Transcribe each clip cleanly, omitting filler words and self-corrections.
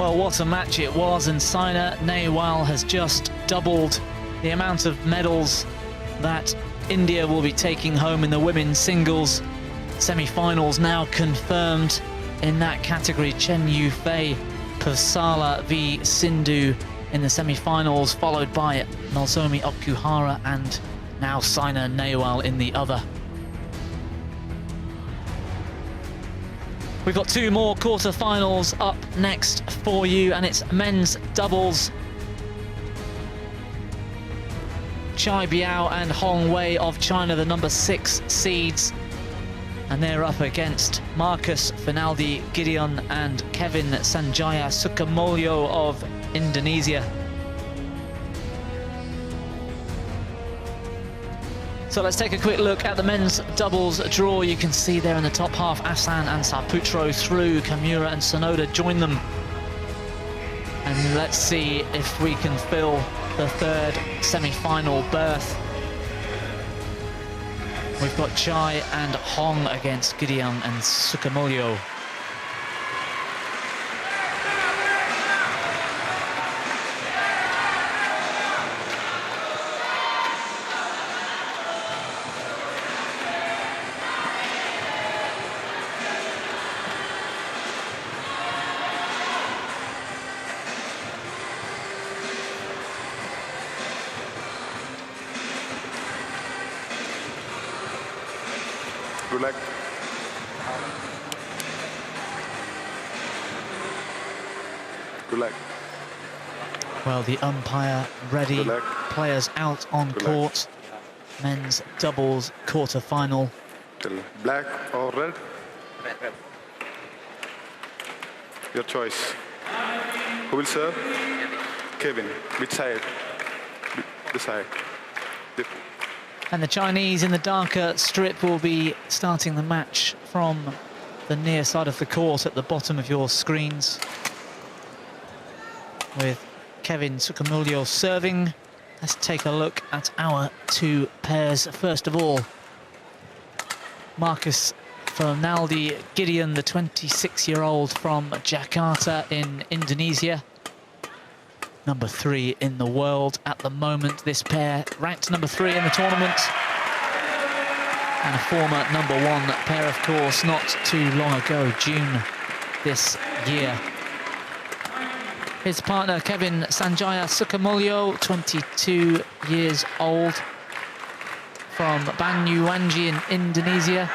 Well, what a match it was, and Saina Nehwal has just doubled the amount of medals that India will be taking home in the women's singles. Semi-finals now confirmed in that category. Chen Yufei, Pavsala v Sindhu in the semi-finals, followed by Nozomi Okuhara and now Saina Nehwal in the other. We've got two more quarter-finals up next for you, and it's men's doubles. Chai Biao and Hong Wei of China, the number 6 seeds. And they're up against Marcus Fernaldi, Gideon and Kevin Sanjaya Sukamuljo of Indonesia. So let's take a quick look at the men's doubles draw. You can see there in the top half, Asan and Saputro through, Kamura and Sonoda join them. And let's see if we can fill the third semi-final berth. We've got Chai and Hong against Gideon and Sukamuljo. Good luck. Good luck. Well, the umpire ready, players out on court. Men's doubles quarter-final. Black or red? Red. Your choice. Who will serve? Kevin. Which side? This side. And the Chinese in the darker strip will be starting the match from the near side of the court at the bottom of your screens, with Kevin Sukamuljo serving. Let's take a look at our two pairs. First of all, Marcus Fernaldi Gideon, the 26-year-old from Jakarta in Indonesia. Number 3 in the world at the moment. This pair ranked number 3 in the tournament. And a former number 1 pair, of course, not too long ago, June this year. His partner, Kevin Sanjaya Sukamuljo, 22 years old, from Banyuwangi in Indonesia.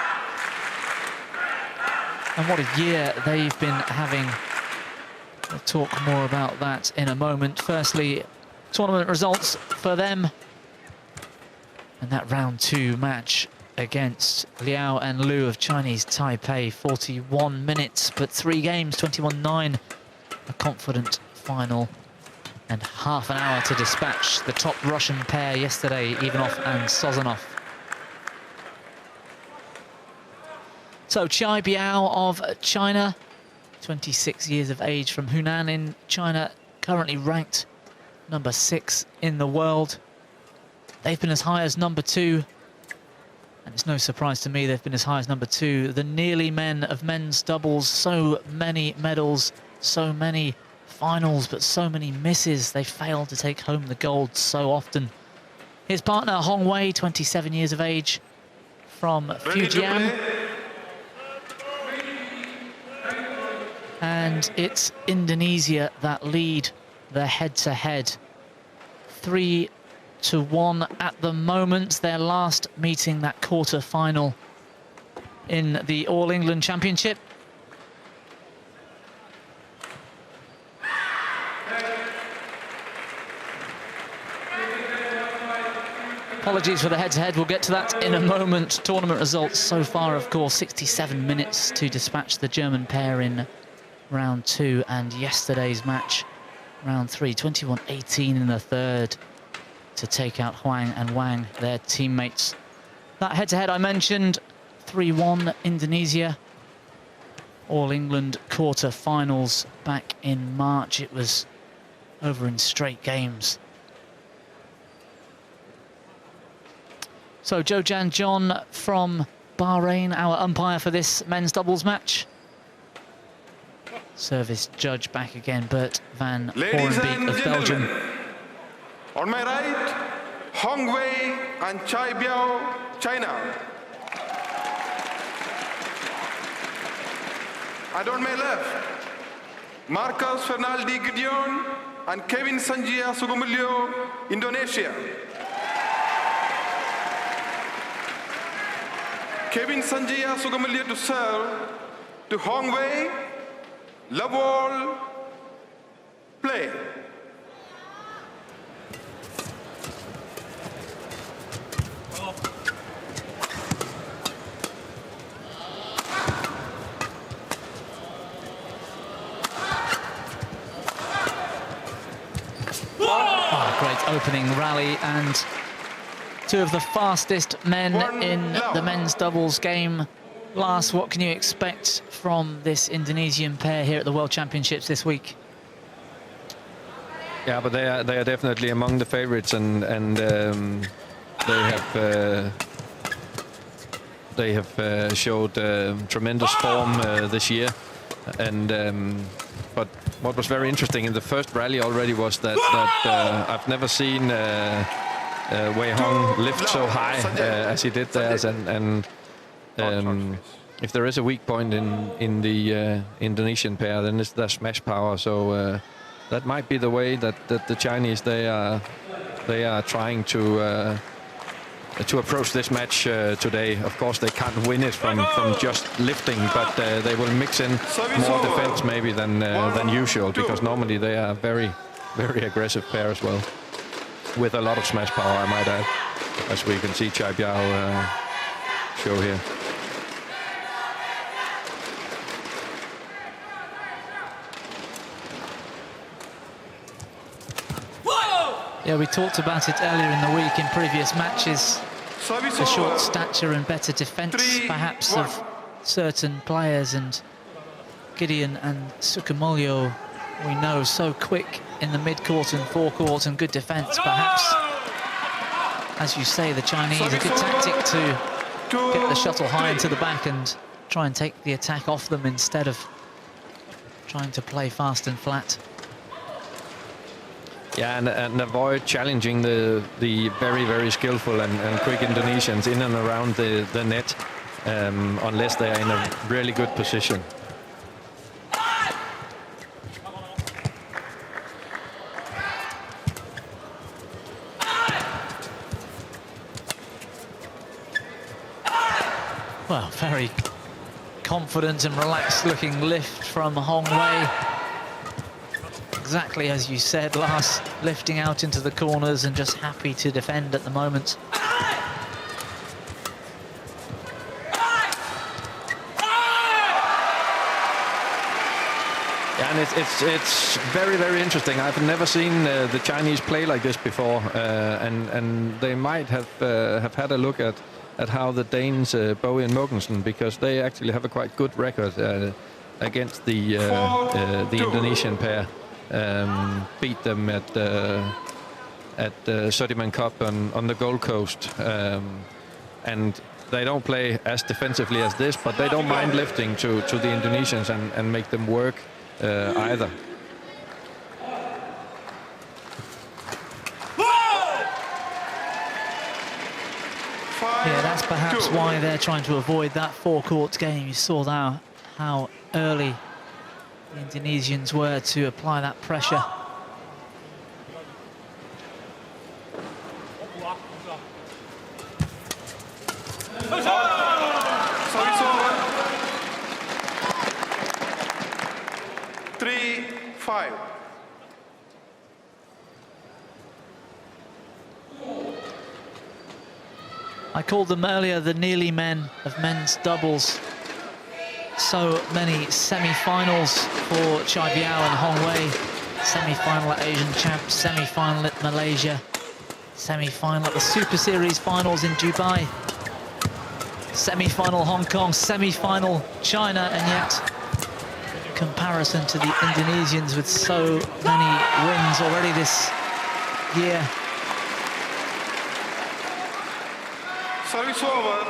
And what a year they've been having. We'll talk more about that in a moment. Firstly, tournament results for them. And that round 2 match against Liao and Liu of Chinese Taipei, 41 minutes, but 3 games, 21-9. A confident final, and half an hour to dispatch the top Russian pair yesterday, Ivanov and Sozonov. So Chai Biao of China, 26 years of age, from Hunan in China, currently ranked number 6 in the world. They've been as high as number 2, and it's no surprise to me they've been as high as number 2. The nearly men of men's doubles, so many medals, so many finals, but so many misses. They failed to take home the gold so often. His partner, Hong Wei, 27 years of age, from Fujian. And it's Indonesia that lead their head-to-head. 3-1 at the moment. Their last meeting, that quarter-final in the All England Championship. Apologies for the head-to-head, we'll get to that in a moment. Tournament results so far, of course, 67 minutes to dispatch the German pair in round 2, and yesterday's match, round 3, 21-18 in the third to take out Huang and Wang, their teammates. That head-to-head I mentioned, 3-1 Indonesia. All England quarter-finals back in March. It was over in straight games. So Jojan John from Bahrain, our umpire for this men's doubles match. service judge back again, Bert van Ladies Horenbeek and of gentlemen, Belgium. on my right, Hong Wei and Chai Biao, China. And on my left, Marcus Fernaldi, Gideon, and Kevin Sanjaya, Sukamuljo, Indonesia. Kevin Sanjaya, Sukamuljo to serve to Hong Wei, love all, play. Great opening rally, and two of the fastest men in the men's doubles game. Lars, what can you expect from this Indonesian pair here at the World Championships this week? Yeah, but they are definitely among the favorites, and they have showed tremendous form this year, and but what was very interesting in the first rally already was that I've never seen Wei Hong lift so high as he did there, and if there is a weak point in the Indonesian pair, then it's their smash power. So that might be the way that the Chinese they are trying to approach this match today. Of course, they can't win it from just lifting, but they will mix in more defense maybe than usual, because normally they are very aggressive pair as well, with a lot of smash power, I might add, as we can see Chai Biao show here. Yeah, we talked about it earlier in the week in previous matches. The short stature and better defence, perhaps, of certain players, and Gideon and Sukamuljo, we know, so quick in the mid-court and forecourt, and good defence. Perhaps, as you say, the Chinese, a good tactic to get the shuttle high into the back and try and take the attack off them instead of trying to play fast and flat. Yeah, and avoid challenging the very skillful and quick Indonesians in and around the net, unless they are in a really good position. Well, very confident and relaxed looking lift from Hong Wei. Exactly as you said, Lars, lifting out into the corners and just happy to defend at the moment. Yeah, and it's very interesting. I've never seen the Chinese play like this before, and they might have had a look at how the Danes Bowie and Mogensen, because they actually have a quite good record against the Indonesian pair. Beat them at the Sudirman Cup on the Gold Coast, and they don't play as defensively as this, but they don't mind lifting to the Indonesians and make them work either. Yeah, that's perhaps why they're trying to avoid that forecourt game. You saw that, how early the Indonesians were to apply that pressure. Service over. 3-5. I called them earlier the Nearly Men of men's doubles. So many semi-finals for Chai Biao and Hong Wei. Semi-final at Asian Champs, semi-final at Malaysia, semi-final at the Super Series finals in Dubai, semi-final Hong Kong, semi-final China, and yet comparison to the Indonesians with so many wins already this year. Service over.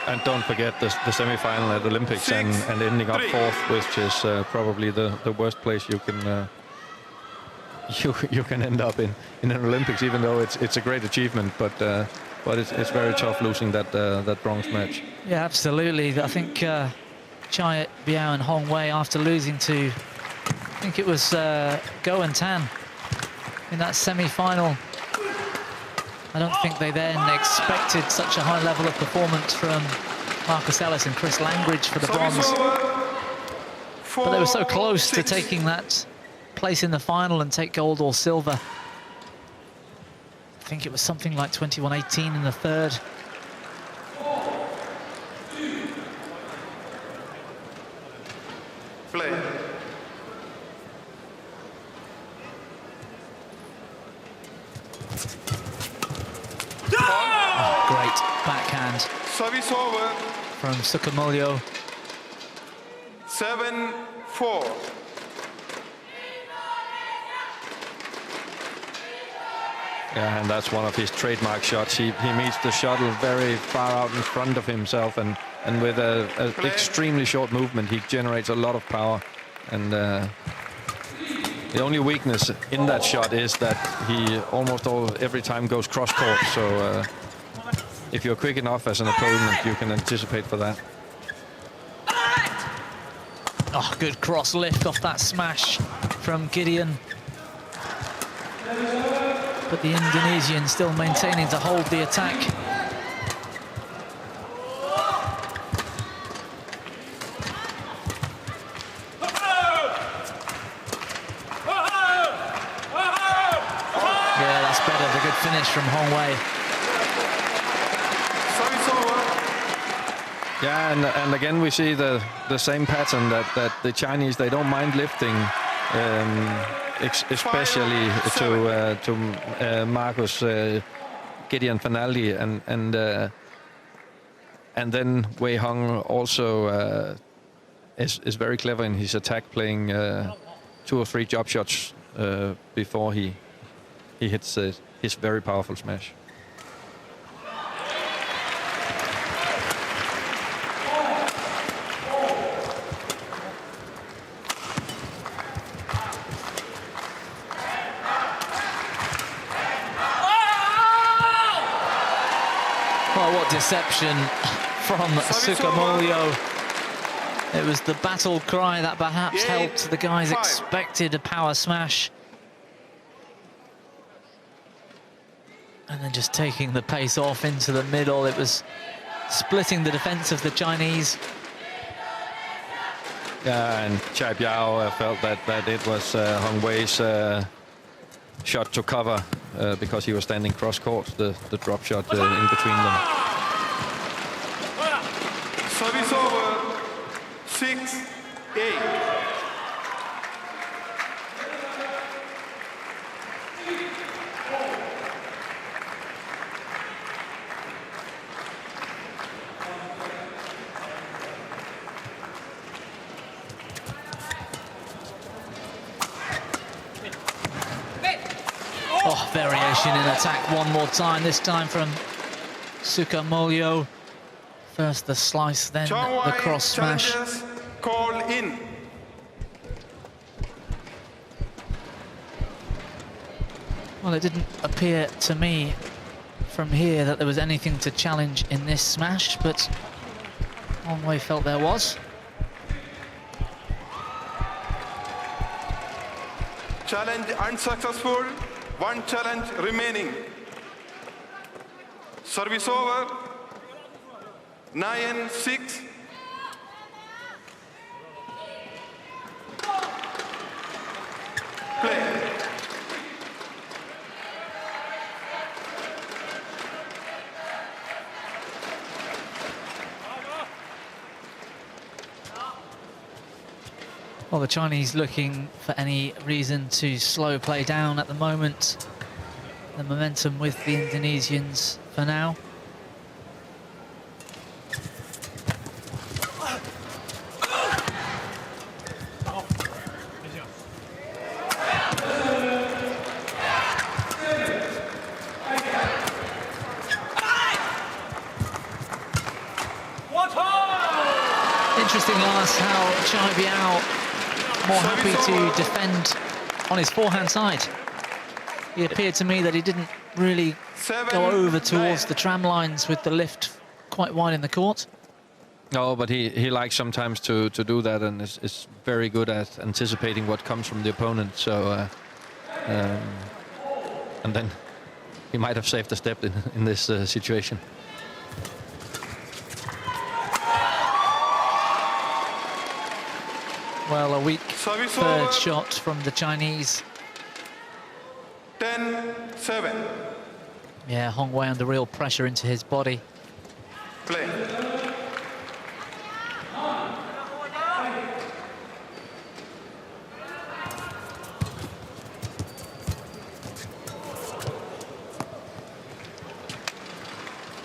And don't forget the semi-final at Olympics and ending up fourth, which is probably the worst place you can you can end up in an Olympics, even though it's a great achievement. But it's very tough losing that bronze match. Yeah, absolutely. I think Chai, Biao and Hong Wei, after losing to, I think it was Go and Tan in that semi-final, I don't think they then expected such a high level of performance from Marcus Ellis and Chris Langridge for the bronze. But they were so close to taking that place in the final and take gold or silver. I think it was something like 21-18 in the third. Play. Oh, great backhand Service over. from Sukamuljo. 7-4. Yeah, and that's one of his trademark shots. He meets the shuttle very far out in front of himself, and with an extremely short movement, he generates a lot of power. And the only weakness in that shot is that he almost every time goes cross-court. So if you're quick enough as an opponent, you can anticipate for that. Oh, good cross lift off that smash from Gideon. But the Indonesian still maintaining to hold the attack. Yeah, that's better. The good finish from Hong Wei. Yeah, and again we see the same pattern that the Chinese, they don't mind lifting, especially to Marcus, Gideon, Fernaldi, and then Wei Hong also is very clever in his attack, playing 2 or 3 jump shots before he hits his very powerful smash. Oh, what deception from Sukamuljo. It was the battle cry that perhaps helped the guys expected a power smash. And then just taking the pace off into the middle. It was splitting the defense of the Chinese. Yeah, and Chai Biao felt that it was Hong Wei's shot to cover because he was standing cross-court, the drop shot in between them. Service over. 6-8. Oh, variation in attack one more time, this time from Sukamuljo. First the slice, then the cross smash. Call in. Well, it didn't appear to me from here that there was anything to challenge in this smash, but Hong Wei felt there was. Challenge unsuccessful. 1 challenge remaining. Service over. 9-6. Play. Well, the Chinese looking for any reason to slow play down at the moment. The momentum with the Indonesians for now. interesting, Lars, how Chai Biao more happy to defend on his forehand side. It appeared to me that he didn't really go over towards the tram lines with the lift quite wide in the court. No, but he likes sometimes to do that, and is very good at anticipating what comes from the opponent. So, and then he might have saved a step in this situation. Well, a weak third shot from the Chinese. 10-7. Yeah, Hong Wei under real pressure into his body. Play.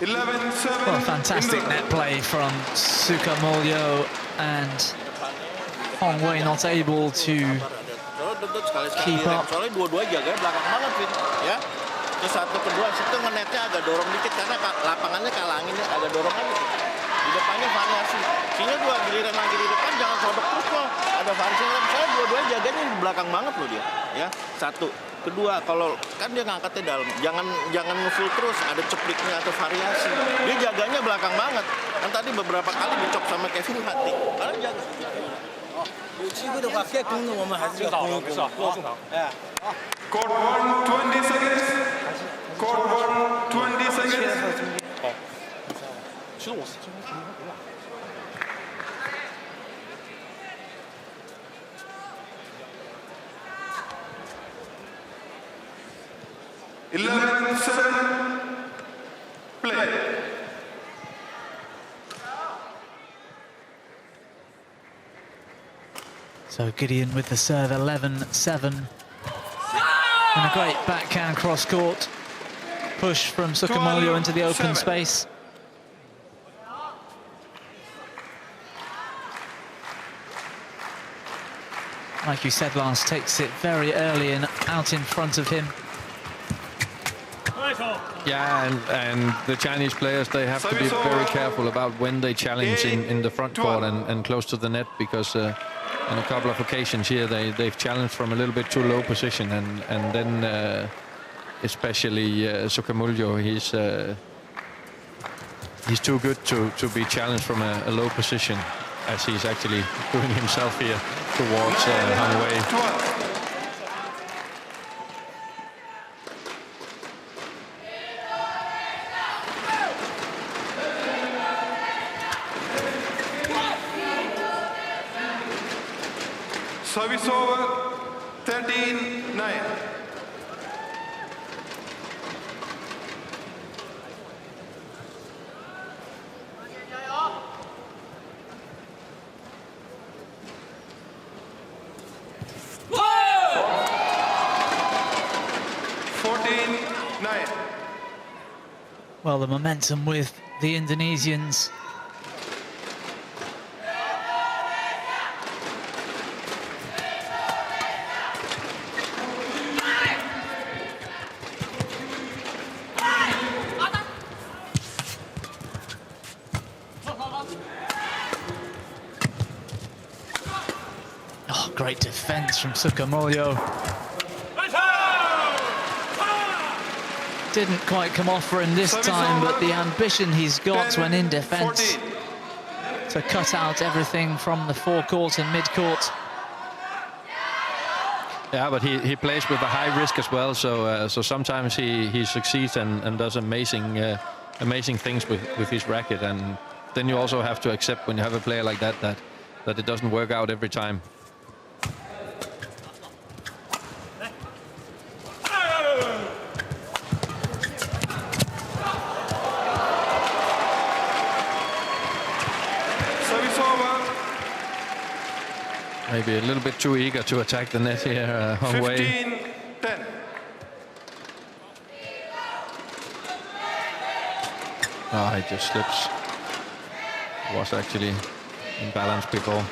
Well, fantastic net play from Sukamuljo, and Hong Wei not able to keep up. Soalnya dua-dua jaga belakang banget, Vin. Ya. Terus satu kedua situ ngenetnya agak dorong dikit karena lapangannya kalangin, agak dorong aja. Di depannya variasi. Sehingga dua giliran lagi di depan jangan sodok terus loh. Ada variasi. Soalnya dua-dua jaganya di belakang banget loh dia. Ya. Satu. Kedua, kalau kan dia ngangkatnya dalam, jangan ngefull terus, ada cepliknya atau variasi. Dia jaganya belakang banget. Kan tadi beberapa kali dicop sama Kevin Hati. Karena jaga. 有机会的话，该攻的我们还是要攻一攻。哎。Court 1, 20 seconds. Court 1, 20 seconds. 好。其实我是。 11-7. Play. So Gideon with the serve, 11-7. And a great backhand cross-court push from Sukamuljo into the open space. Like you said, Lars, takes it very early and out in front of him. Yeah, and the Chinese players, they have to be very careful about when they challenge in the front court and close to the net, because on a couple of occasions here they've challenged from a little bit too low position, and then especially Sukamuljo, he's too good to be challenged from a low position, as he's actually doing himself here towards Hong Wei. Service over, 13-9. Well, the momentum with the Indonesians. Oh, great defense from Sukamuljo. Didn't quite come off for him this time, but the ambition he's got when in defense to cut out everything from the forecourt and midcourt. Yeah, but he plays with a high risk as well, so sometimes he succeeds and does amazing things with his racket, and then you also have to accept when you have a player like that it doesn't work out every time. Maybe a little bit too eager to attack the net here, Hong Wei. 15-10. Oh, he just slips. Was actually imbalanced before.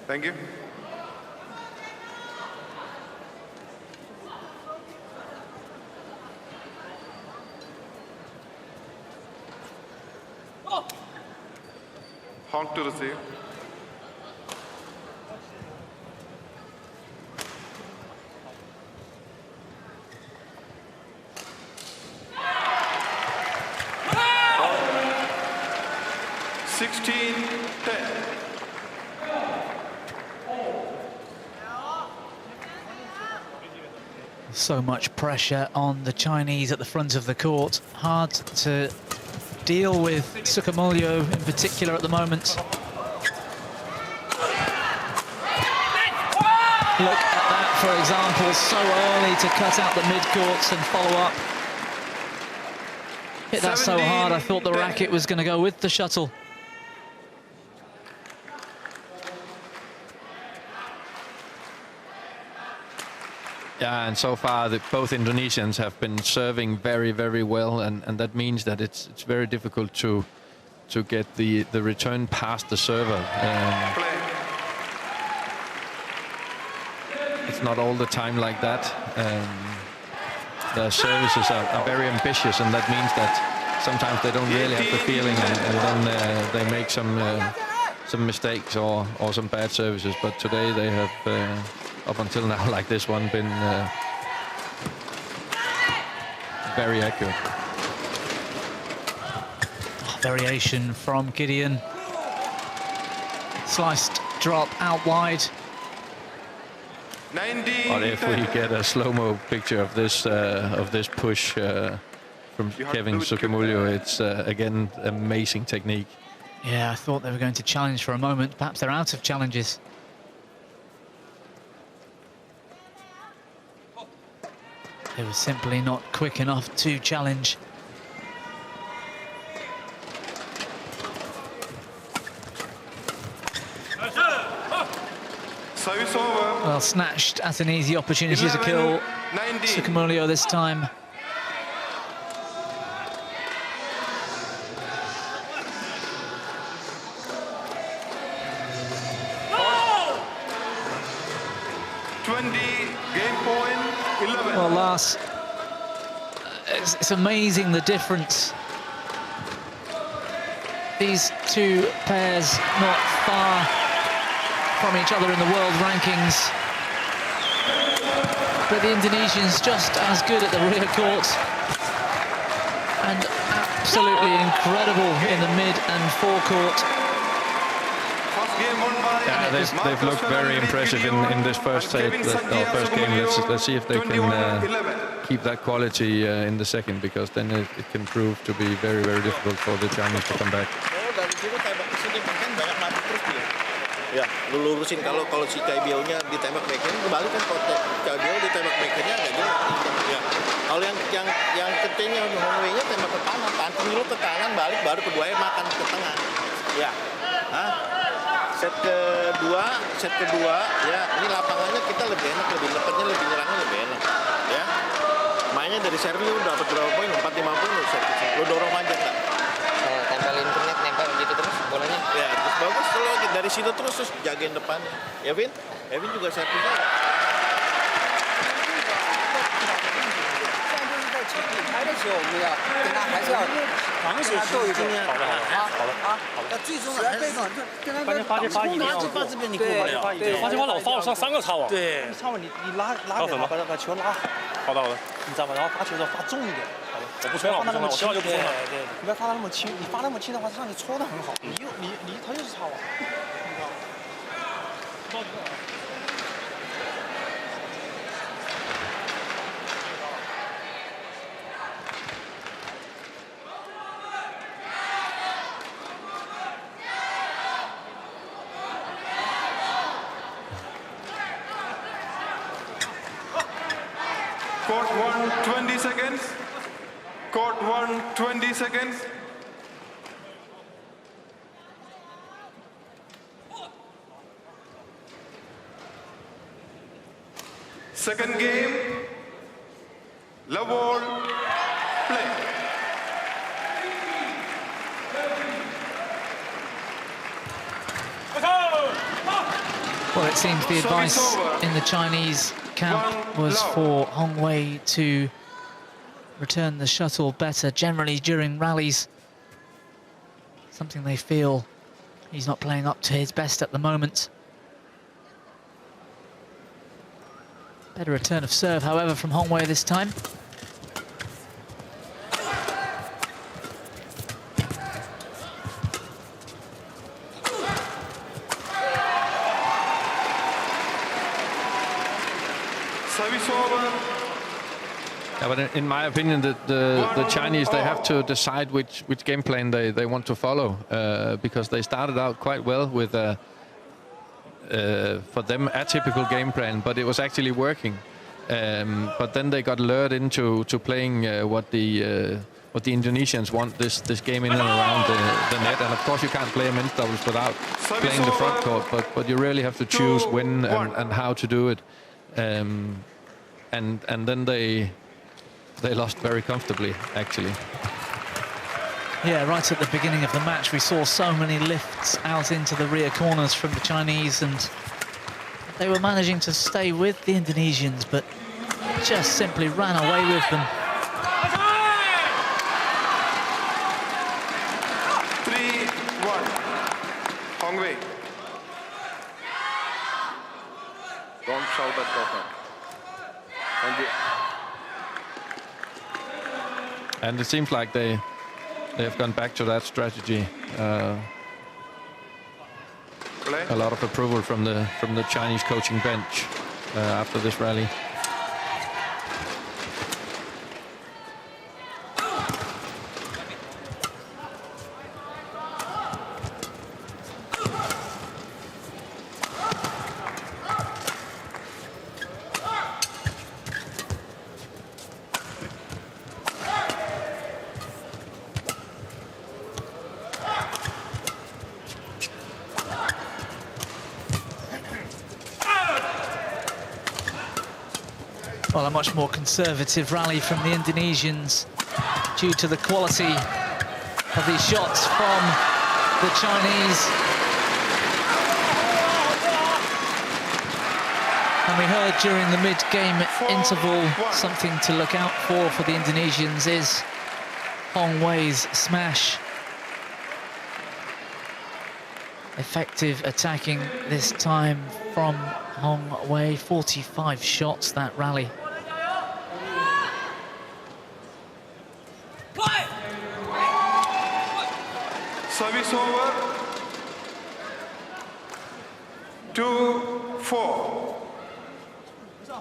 Thank you. Honk to receive. So much pressure on the Chinese at the front of the court. Hard to deal with Sukamuljo in particular at the moment. Look at that, for example, so early to cut out the mid-courts and follow up. Hit that so hard, I thought the racket was going to go with the shuttle. Yeah, and so far both Indonesians have been serving very, very well, and that means that it's very difficult to get the return past the server. It's not all the time like that. Their services are very ambitious, and that means that sometimes they don't really have the feeling, and then they make some mistakes or some bad services. But today they have, up until now, like this one, been very accurate. Variation from Gideon. Sliced drop out wide. But if we get a slow-mo picture of this push from Kevin Sukamuljo, it's again amazing technique. Yeah, I thought they were going to challenge for a moment. Perhaps they're out of challenges. They were simply not quick enough to challenge. Service over. Well, snatched at an easy opportunity to kill Sukamuljo this time. Well, Lars, it's amazing the difference. These two pairs not far from each other in the world rankings, but the Indonesians just as good at the rear court and absolutely incredible in the mid and forecourt. Yeah, they've looked very impressive in this first game. Let's see if they can keep that quality in the second, because then it can prove to be very, very difficult for the Chinese to come back. Ya, lu lurusin kalau si Biao-nya ditembak backhand, kebalik kan kalau Biao ditembak backhand-nya agak jauh. Ya. Kalau yang ketingnya Hong Wei-nya tembak ke kanan, tancap dulu ke kanan, balik baru keduanya makan ke tengah. Ya. Hah? Set kedua, ya, ini lapangannya kita lebih enak, lebih lepatnya, lebih nyerangnya lebih enak. Ya. Mainnya dari servis lu dapat berapa poin? 4-5 poin lu servis. Lu dorong aja enggak? Tempelin internet, nempel gitu terus bolanya. Ya, terus bagus kalau dari situ terus jagain depannya. Ya, Vin? Evin juga servisnya. 排的时候我们要跟他还是要防守够一点，好了。那最终还是跟他发一定要发这边你过不了，对，发老发了上3个擦网，对，插网你拉给他，把球拉好，好的，你知道吗？然后发球的时候发重一点，我不吹了，我这样就不吹了，对，你不要发那么轻，你发那么轻的话，让你戳得很好，你他就是插网。 Court 1, 20 seconds. Court 1, 20 seconds. Second game. Love ball. Play. Well, it seems the advice in the Chinese camp was for Hong Wei to return the shuttle better generally during rallies. something they feel he's not playing up to his best at the moment. Better return of serve, however, from Hong Wei this time. Service over. Yeah, but in my opinion, the Chinese, they have to decide which game plan they want to follow, because they started out quite well with for them atypical game plan, but it was actually working. But then they got lured into playing what the Indonesians want, this game in and around the net. And of course you can't play men's doubles without playing the front court, but you really have to choose when and how to do it. And then they lost very comfortably, actually. Yeah, right at the beginning of the match, we saw so many lifts out into the rear corners from the Chinese, and they were managing to stay with the Indonesians, but just simply ran away with them. 3-1. Hong Wei. Don't shout at Gokhan. Thank you. And it seems like they have gone back to that strategy. A lot of approval from the Chinese coaching bench after this rally. Well, a much more conservative rally from the Indonesians due to the quality of these shots from the Chinese. And we heard during the mid-game interval, something to look out for the Indonesians is Hong Wei's smash. Effective attacking this time from Hong Wei, 45 shots that rally. Service over. 2-4.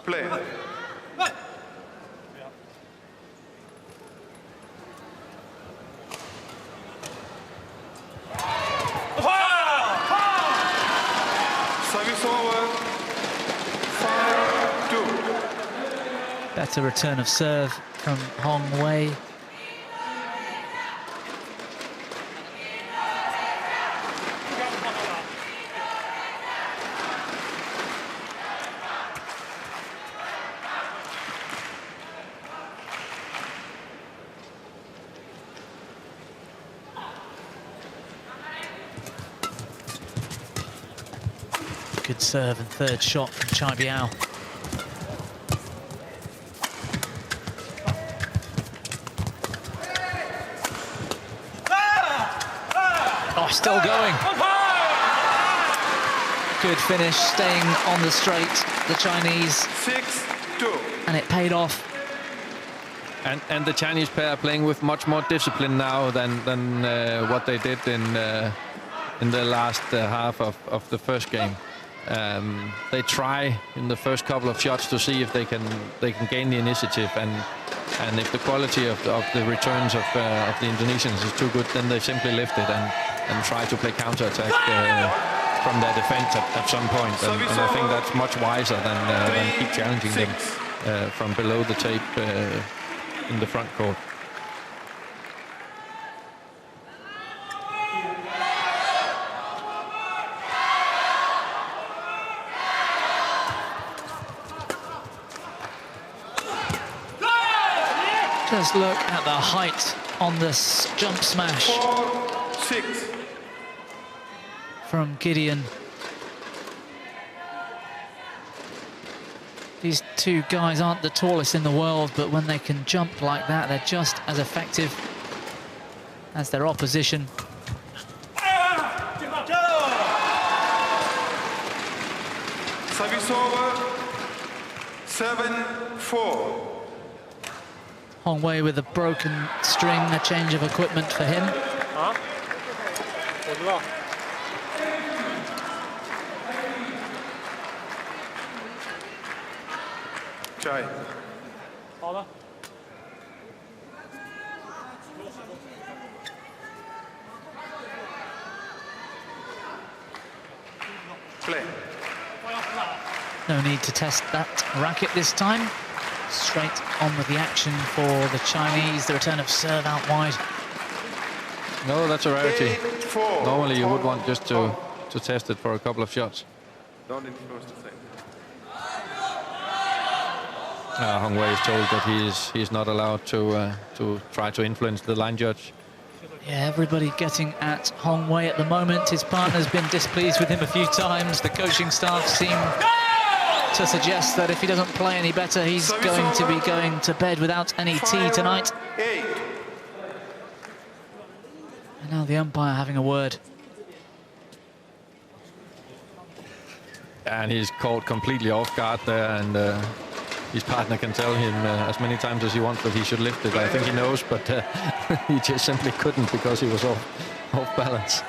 Play. Service over. 5-2. Better return of serve from Hong Wei. Good serve and third shot from Biao. Oh, still going. Good finish, staying on the straight, the Chinese. 6-2. And it paid off. And the Chinese pair are playing with much more discipline now than what they did in the last half of the first game. They try in the first couple of shots to see if they can gain the initiative, and if the quality of the returns of the Indonesians is too good, then they simply lift it and try to play counter-attack from their defense at some point. And I think that's much wiser than keep challenging them from below the tape in the front court. Just look at the height on this jump smash 4-6. from Gideon. These two guys aren't the tallest in the world, but when they can jump like that, they're just as effective as their opposition. Service over. 7-4. Hong Wei with a broken string, a change of equipment for him. 啊？我知道。 Chai. 好的。 Play. No need to test that racket this time. Straight on with the action for the Chinese. The return of serve out wide. No, that's a rarity. 8-4. Normally you would want just to test it for a couple of shots. Don't influence the thing. Hong Wei is told that he's not allowed to try to influence the line judge. Yeah, everybody getting at Hong Wei at the moment. His partner's been displeased with him a few times. The coaching staff seem to suggest that if he doesn't play any better, he's going to be going to bed without any tea tonight. 8. And now the umpire having a word. And he's caught completely off guard there, and his partner can tell him as many times as he wants that he should lift it. I think he knows, but he just simply couldn't because he was off balance.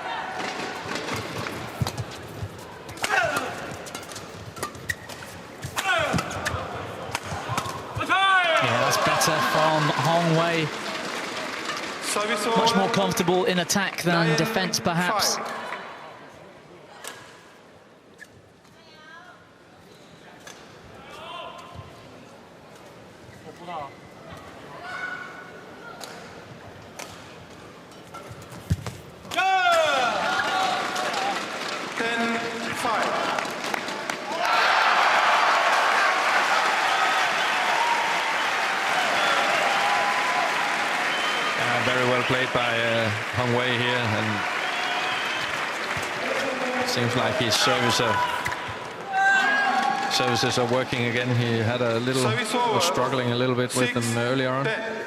Yeah, that's better from Hong Wei. Service over. Much more comfortable in attack than defense, perhaps. 9-5. Very well played by Hong Wei here, and it seems like his services are working again. He had a little, was struggling a little bit with them earlier on. 10.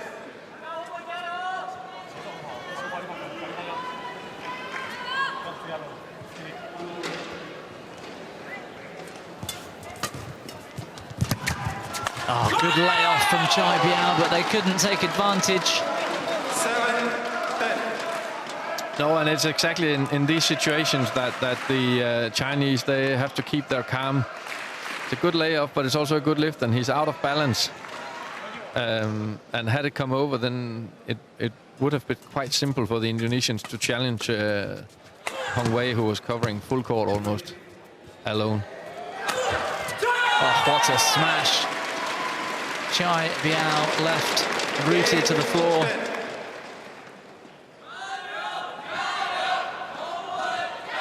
Oh, good layoff from Chai Biao, but they couldn't take advantage. 7-10. No, and it's exactly in these situations that the Chinese, they have to keep their calm. It's a good layoff, but it's also a good lift, and he's out of balance. And had it come over, then it would have been quite simple for the Indonesians to challenge Hong Wei, who was covering full court almost alone. Oh, what a smash. Chai Biao left rooted to the floor.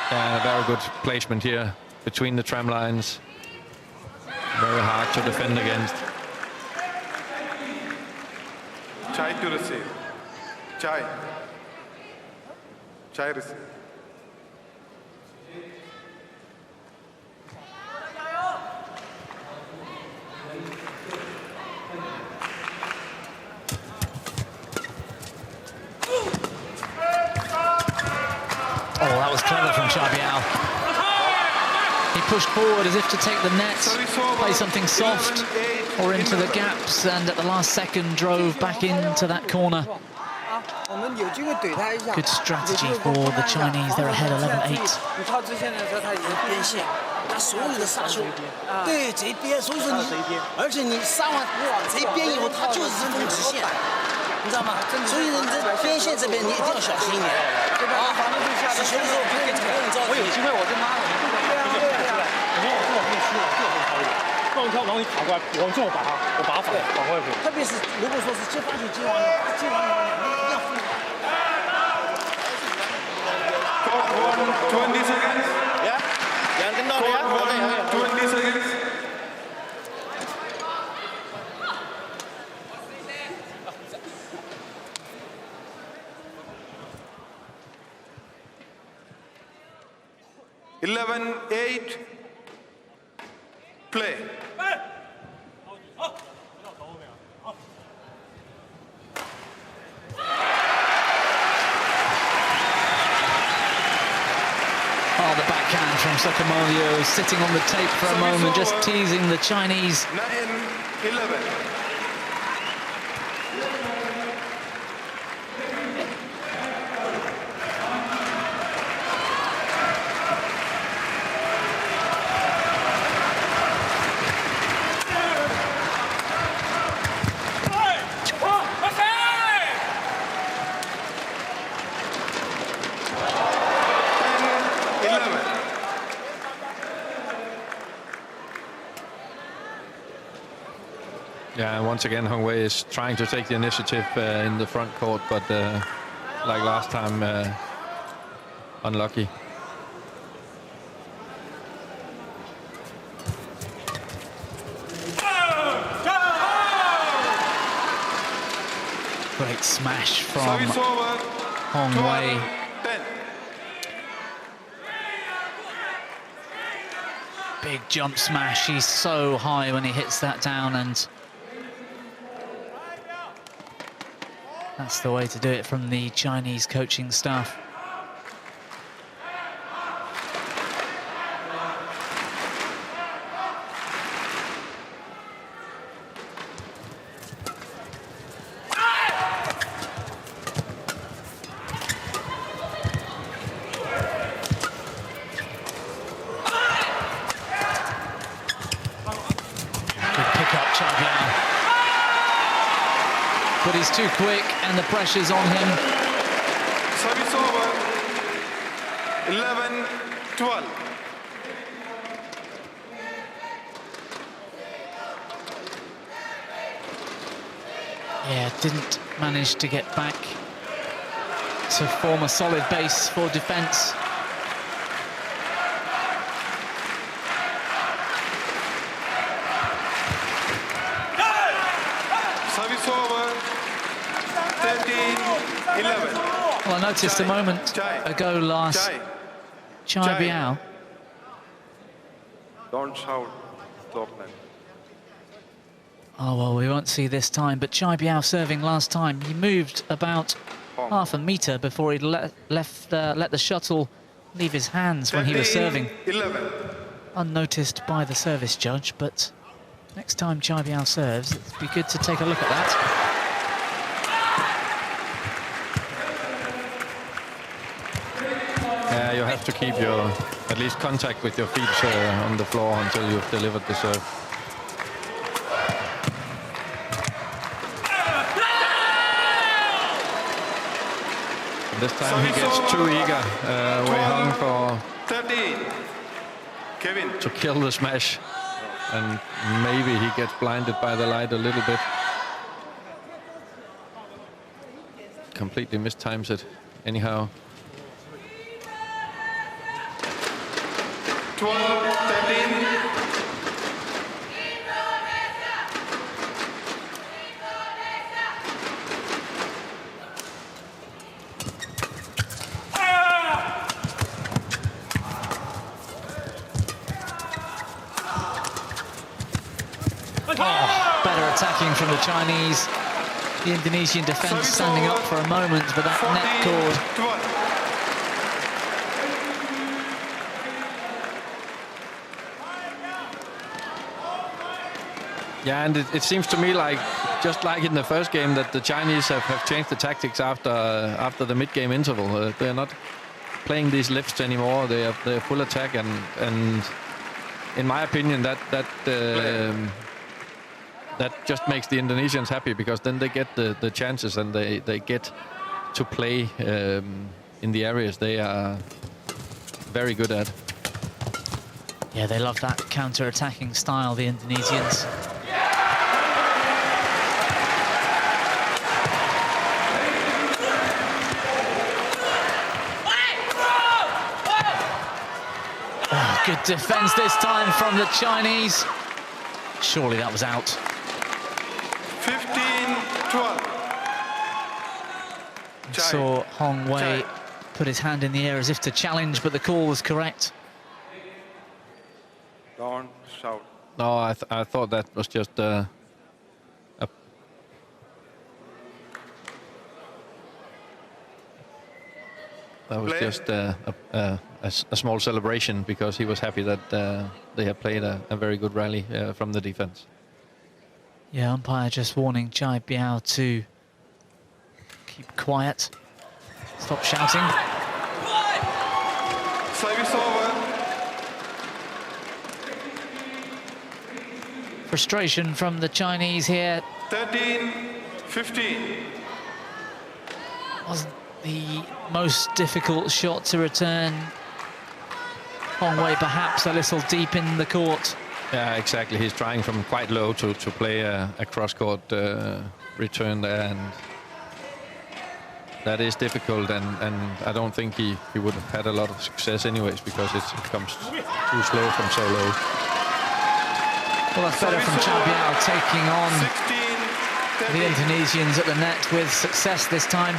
And a very good placement here between the tram lines. Very hard to defend against. Chai to receive. Chai. Chai receive. Oh, that was clever from Chai Biao. He pushed forward as if to take the net, play something soft or into the gaps, and at the last second drove back into that corner. Good strategy for the Chinese. They're ahead 11-8. 他所有的杀球，对这边，所以说你，而且你杀完这边以后，他就是封直线，你知道吗？所以你这边线这边你一定要小心一点，对吧？使球的时候不要这么着急。我有机会我就拉了，你看我这种可以输了，这种好一点。放一跳，然后你卡过来，我这么把它反过来去。特别是如果说是接发球接完了，接完了你一定要分。 20 seconds. Ya, jangan kendor ya. Oke. 20 seconds. (11-8). Play. Oh, the backhand from Sukamuljo, sitting on the tape for a moment, just teasing the Chinese. 9-11. Yeah, and once again, Hong Wei is trying to take the initiative in the front court, but like last time, unlucky. Great smash from Hong Wei. Big jump smash. He's so high when he hits that down, and that's the way to do it from the Chinese coaching staff. But he's too quick and the pressure's on him. Service over. 11-12. Yeah, didn't manage to get back to form a solid base for defence. Service over. 13-11. Well, I noticed a moment ago last Chai Biao. Don't shout, Dortmund. Oh, well, we won't see this time, but Chai Biao serving last time. He moved about half a metre before he let the shuttle leave his hands when he was serving. 11. Unnoticed by the service judge, but next time Chai Biao serves, it'd be good to take a look at that. Yeah, you have to keep your, at least contact with your feet on the floor until you've delivered the serve. And this time he gets too eager, Wei Hong, for 13. Kevin. to kill the smash. And maybe he gets blinded by the light a little bit. Completely mistimes it. Anyhow. 12-13. Better attacking from the Chinese. The Indonesian defence standing up for a moment, but that net cord. 12. Yeah, and it seems to me like, just like in the first game, that the Chinese have changed the tactics after the mid-game interval. They're not playing these lifts anymore. They're full attack, and in my opinion, that just makes the Indonesians happy, because then they get the chances and they get to play in the areas they are very good at. Yeah, they love that counter-attacking style, the Indonesians. Oh, good defense this time from the Chinese. Surely that was out. 15-12. Saw Hong Wei put his hand in the air as if to challenge, but the call was correct. Don't shout. No, I thought that was just a That was just a small celebration because he was happy that they had played a very good rally from the defense. Yeah, umpire just warning Chai Biao to keep quiet, stop shouting. Service over. Frustration from the Chinese here. 13-15. Wasn't the most difficult shot to return. Hong Wei perhaps a little deep in the court. Yeah, exactly. He's trying from quite low to play a cross-court return there, and that is difficult, and I don't think he would have had a lot of success anyways because it comes too slow from so low. Well, that's better from Chai Biao, taking on the Indonesians at the net with success this time.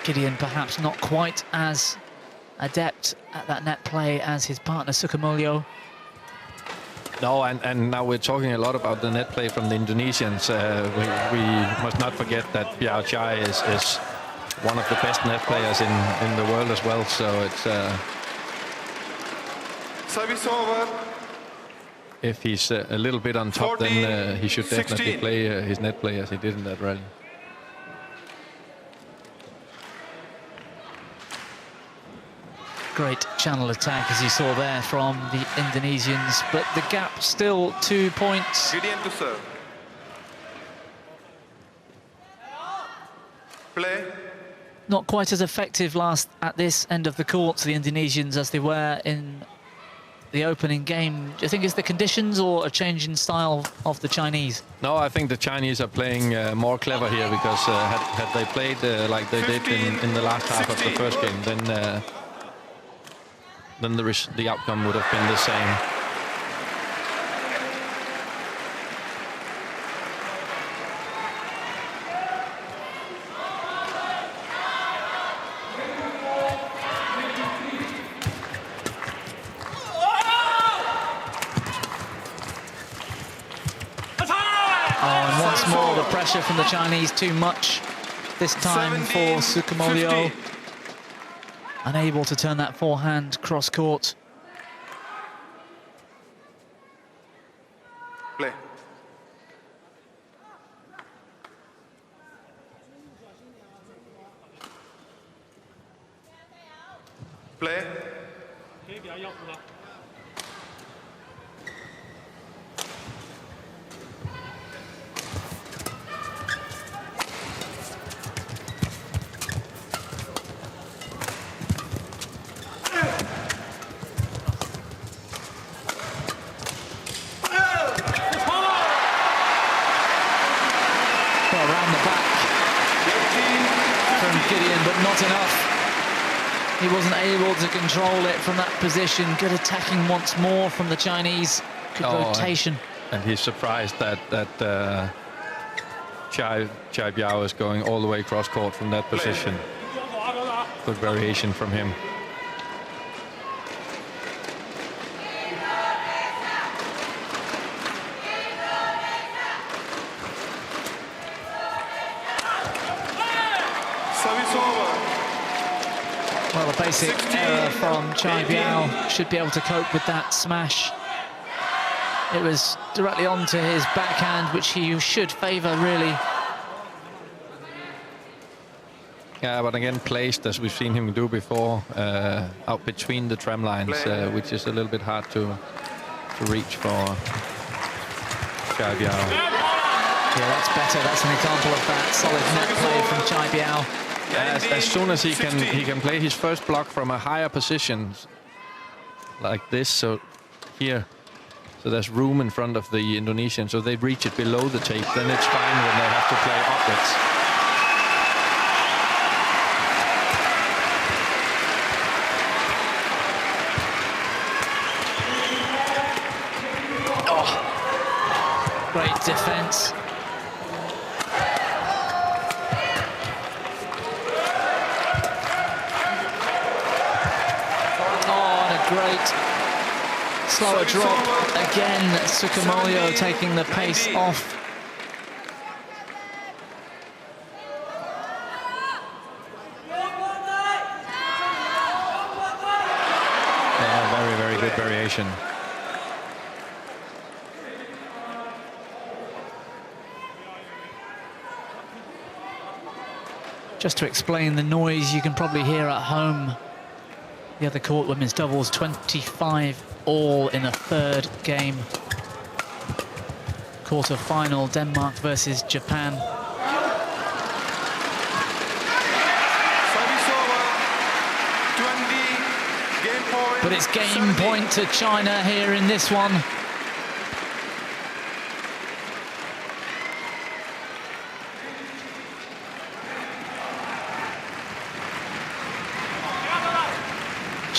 Gideon perhaps not quite as adept at that net play as his partner Sukamuljo. No, and now we're talking a lot about the net play from the Indonesians. We must not forget that Biao Chai is one of the best net players in the world as well. So it's Service over. if he's a little bit on top, then he should definitely 16. play his net play as he did in that rally. Great channel attack, as you saw there, from the Indonesians, but the gap still 2 points. Gideon to serve. Play. Not quite as effective at this end of the court, the Indonesians, as they were in the opening game. Do you think it's the conditions or a change in style of the Chinese? No, I think the Chinese are playing more clever here because had they played like they did in the last half of the first game, then the outcome would have been the same. And once more, the pressure from the Chinese too much. This time for Sukamuljo. Unable to turn that forehand cross-court. Play. Play. Around the back from Gideon, but not enough. He wasn't able to control it from that position. Good attacking once more from the Chinese. Good rotation. And he's surprised that Chai Biao is going all the way cross court from that position. Good variation from him. Service over. Well, a basic error from Chai Biao. Should be able to cope with that smash. It was directly onto his backhand, which he should favour, really. Yeah, but again, placed, as we've seen him do before, out between the tram lines, which is a little bit hard to reach for Chai Biao. Yeah, that's better. That's an example of that solid net play from Chai Biao. Yeah, as soon as he can play his first block from a higher position, like this, so here, so there's room in front of the Indonesian, so they reach it below the tape, then it's fine when they have to play upwards. Great defense. Oh, and a great slower drop. Again, Sukamuljo taking the pace off. good variation. Just to explain the noise you can probably hear at home, the other court, women's doubles, 25 all in a third game. Quarter-final, Denmark versus Japan. Service over. 20 game point. But it's game 70. point to China here in this one.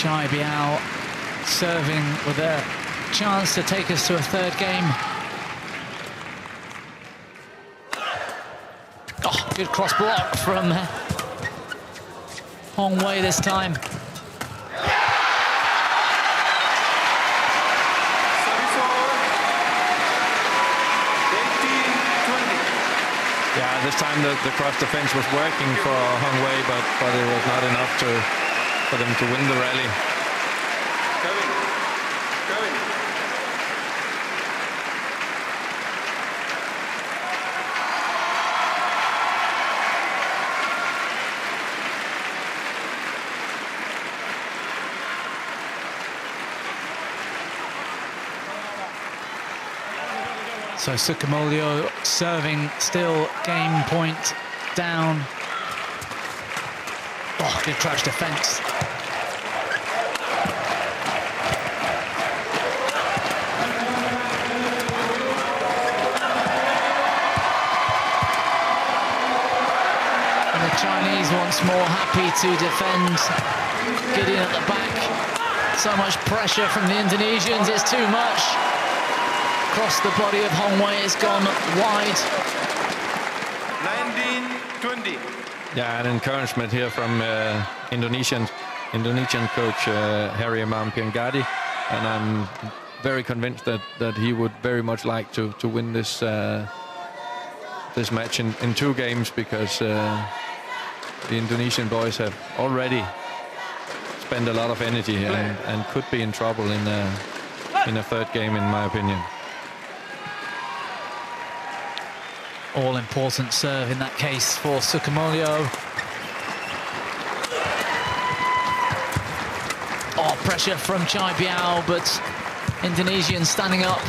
Biao serving with a chance to take us to a third game. Oh, good cross block from Hong Wei this time. Service over. 18-20. Yeah, this time the cross defense was working for Hong Wei, but it was not enough for them to win the rally. Kevin. So Sukamuljo serving, still game point down. Oh, good crouch defense. And the Chinese once more happy to defend. Gideon at the back. So much pressure from the Indonesians, it's too much. Across the body of Hong Wei, it's gone wide. 19-20. Yeah, an encouragement here from Indonesian coach Harry Imam Piangadi, and I'm very convinced that he would very much like to win this this match in 2 games, because the Indonesian boys have already spent a lot of energy and could be in trouble in a third game, in my opinion. All-important serve in that case for Sukamuljo. Oh, pressure from Biao, but Indonesian standing up.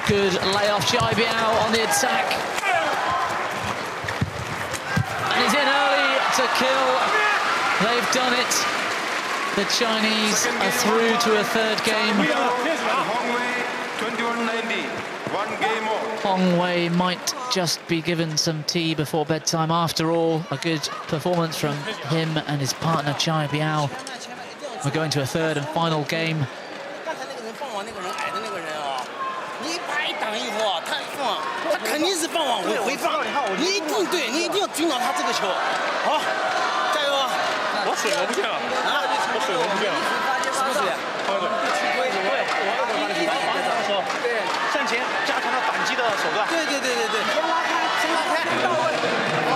Good layoff, Biao on the attack. And he's in early to kill. They've done it. The Chinese are through to a third game. Hong Wei 21-90. 1 game more. Hong Wei might just be given some tea before bedtime. After all, a good performance from him and his partner Biao. We're going to a third and final game. 刚才那个人放网那个人矮的那个人啊，你一拍一挡一伏啊，他肯定是放网回放，你一定对，你一定要盯到他这个球，好，加油啊！我水我不见了，我水我不见了，什么水？对，向前加强了反击的手段。对，先拉开，到位，不要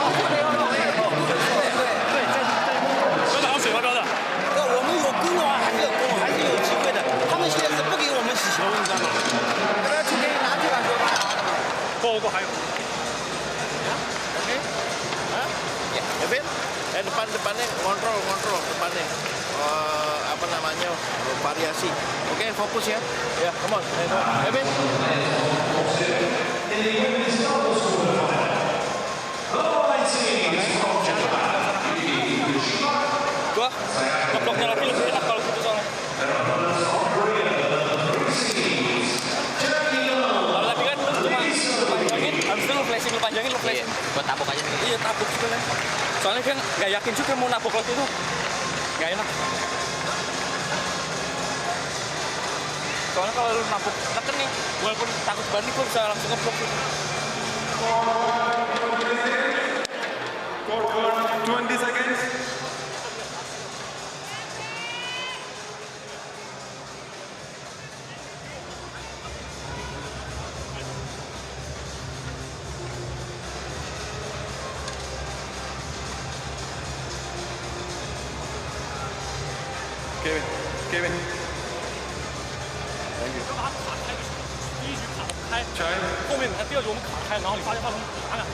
打到水花标的。我们有攻的话还是有攻，还是有机会的。他们现在是不给我们洗球，你知道吗？去给你拿这把球。不还有。Event, depannya kontrol depannya. Apa namanya, variasi. Oke, fokus ya. Ya, come on. Event. Gua ngebloknya lagi lebih enak kalau gitu soalnya. Kalau tadi kan lu cuma panjangin, habis itu lu flashing. Buat tabok aja nih. Iya, tabuk juga kan. Soalnya kan nggak yakin juga mau nabok lagi itu. Nggak enak. Soalnya kalau lu nabok tekan nih, walaupun takut banding, gua bisa langsung ngeblok gitu. 20 seconds. Kevin. Kevin. 第一局卡不开， Chai. 后面你看第二局我们卡开，然后你发现他们打两局。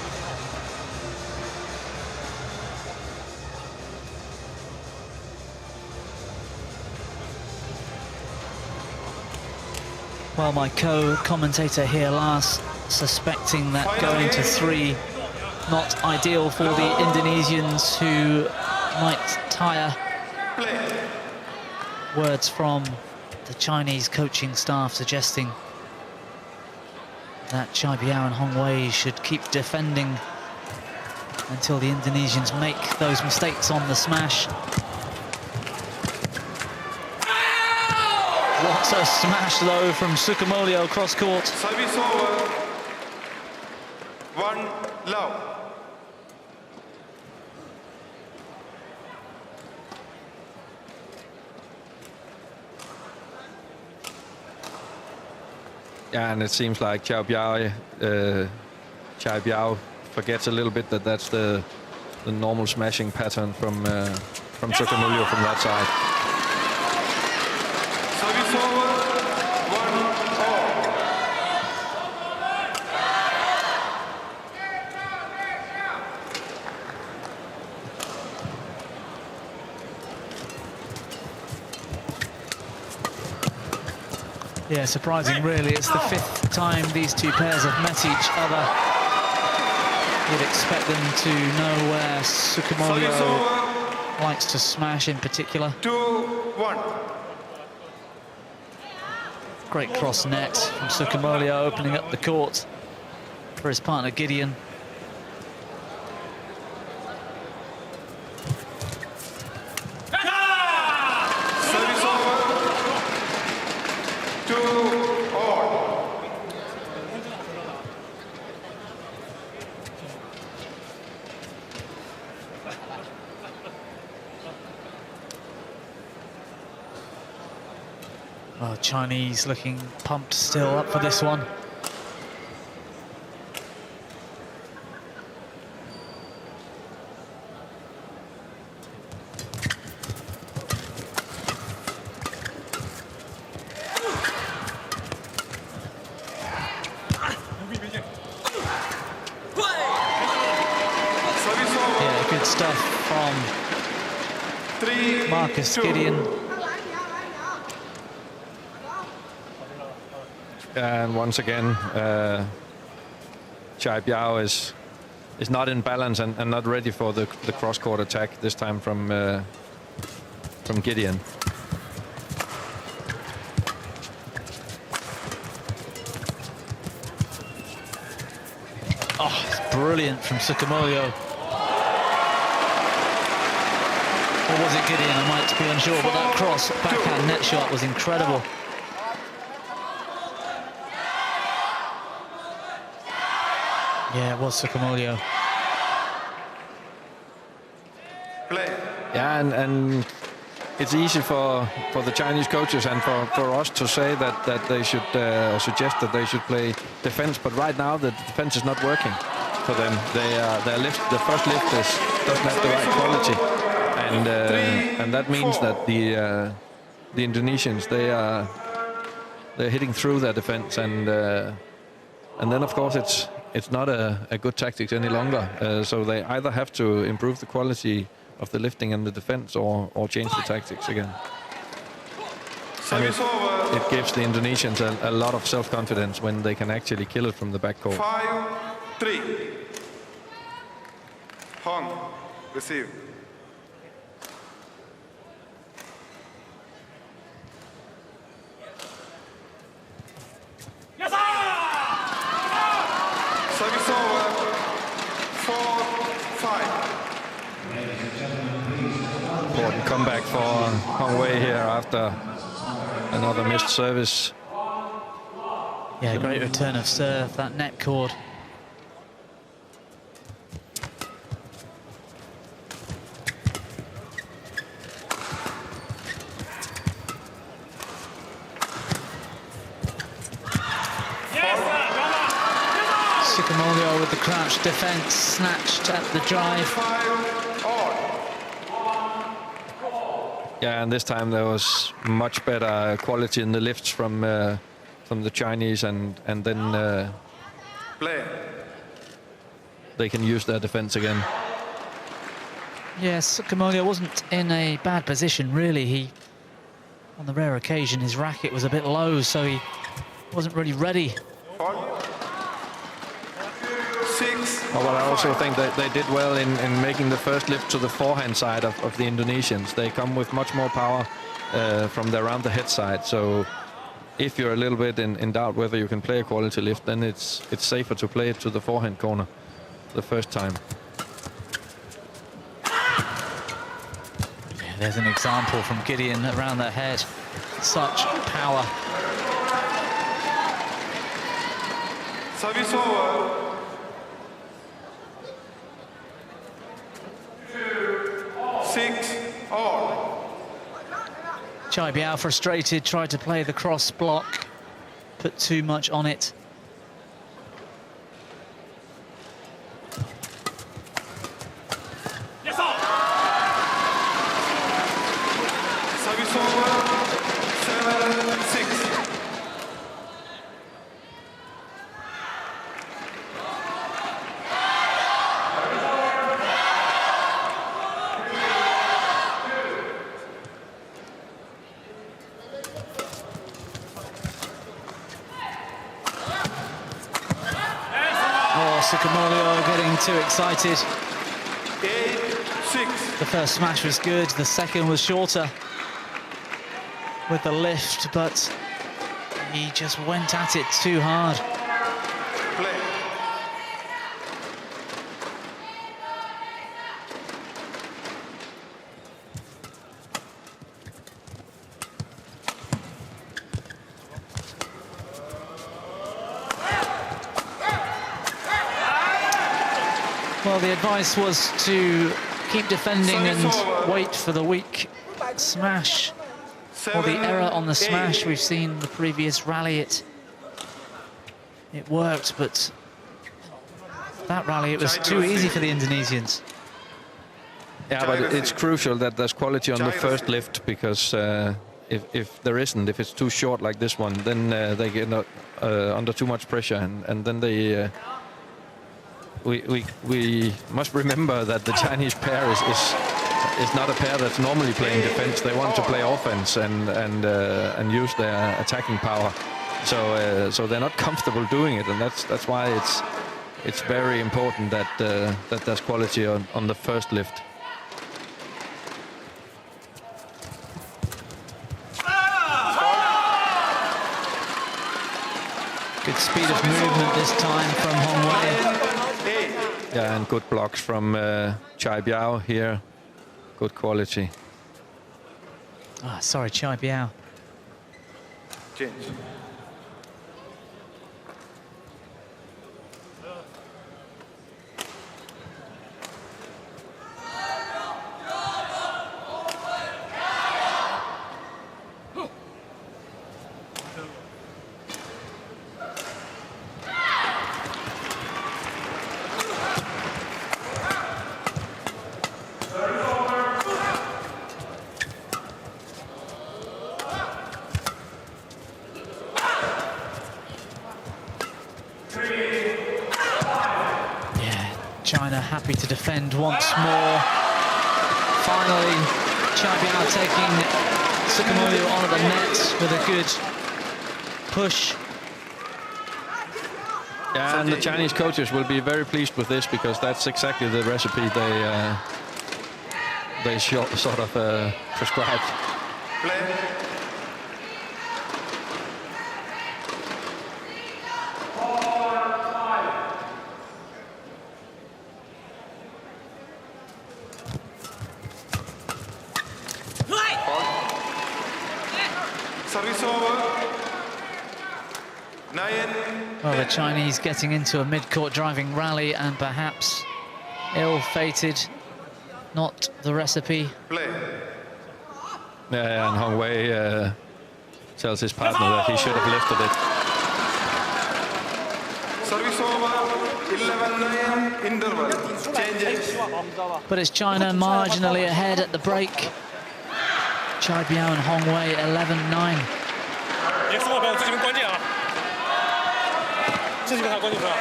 Well, my co-commentator here, Lars, suspecting that going to 3, not ideal for the Indonesians, who might tire. Words from the Chinese coaching staff suggesting that Chai Biao and Hong Wei should keep defending until the Indonesians make those mistakes on the smash. What a smash, though, from Sukamuljo cross court. Service over. 1 love. Yeah, and it seems like Chai Biao forgets a little bit that that's the normal smashing pattern from Sukamuljo from that side. Service over. 1-all. Yeah, surprising, really. It's the 5th time these two pairs have met each other. You'd expect them to know where Sukamuljo likes to smash in particular. 2-1. Great cross net from Sukamuljo, opening up the court for his partner Gideon. Service over. 2-all. Oh, Chinese looking pumped still up for this one. Service over. Yeah, good stuff from 3-2. Marcus Gideon. And once again, Chai Biao is not in balance and not ready for the cross-court attack this time from Gideon. Oh, it's brilliant from Sukamuljo. Or was it Gideon? I might be unsure, but that cross backhand net shot was incredible. Yeah, it was Sukamuljo. Play. Yeah, and it's easy for the Chinese coaches and for us to say that they should or suggest that they should play defense, but right now the defense is not working for them. Their lift, the first lift doesn't have the right quality, and that means that the Indonesians they're hitting through their defense, and then of course it's not a good tactics any longer. So they either have to improve the quality of the lifting and the defense, or change the tactics again. And it gives the Indonesians a lot of self-confidence when they can actually kill it from the backcourt. 5-3. Hong, receive. Service over. 4-5. Important comeback for Hong Wei here after another missed service. Yeah, great return of serve, that net cord. Sukamuljo with the crouch defense, snatched at the drive. 5-all. Yeah, and this time there was much better quality in the lifts from the Chinese, and then Play. they can use their defense again. Yes, Sukamuljo wasn't in a bad position, really. He, on the rare occasion, his racket was a bit low, so he wasn't really ready. 6. Oh, but I also think that they did well in making the first lift to the forehand side of the Indonesians. They come with much more power from the around the head side. So if you're a little bit in doubt whether you can play a quality lift, then it's safer to play it to the forehand corner the first time. Yeah, there's an example from Gideon around the head. Such power. Service over. 6 all. Biao, frustrated, tried to play the cross block, put too much on it. Service over. 7-6. Sukamuljo getting too excited. 8-6. The first smash was good, the second was shorter with the lift, but he just went at it too hard. Play. Well, the advice was to keep defending and wait for the weak smash, or the error on the smash. We've seen the previous rally, it worked, but that rally, it was too easy for the Indonesians. Yeah, but it's crucial that there's quality on the first lift, because if there isn't, if it's too short like this one, then they get under too much pressure, and then they... We must remember that the Chinese pair is not a pair that's normally playing defense. They want to play offense and use their attacking power. So they're not comfortable doing it, and that's why it's very important that that there's quality on the first lift. Good speed of movement this time from Hong Wei. Yeah, and good blocks from Biao here. Good quality. Ah, sorry, Biao. Change. China happy to defend once more. Finally, Biao taking Sukamuljo on at the net with a good push. Yeah, and the Chinese coaches will be very pleased with this, because that's exactly the recipe they sort of prescribed. Play. Service over. 9. Well, the Chinese getting into a mid-court driving rally, and perhaps ill-fated, not the recipe. Play. Yeah, and Hong Wei tells his partner that he should have lifted it. Service over. 11-9 interval. Changes. But it's China marginally ahead at the break. Chai Biao and Hong Wei 11-9. 也是我表自己们关键啊，自己给他关键是吧？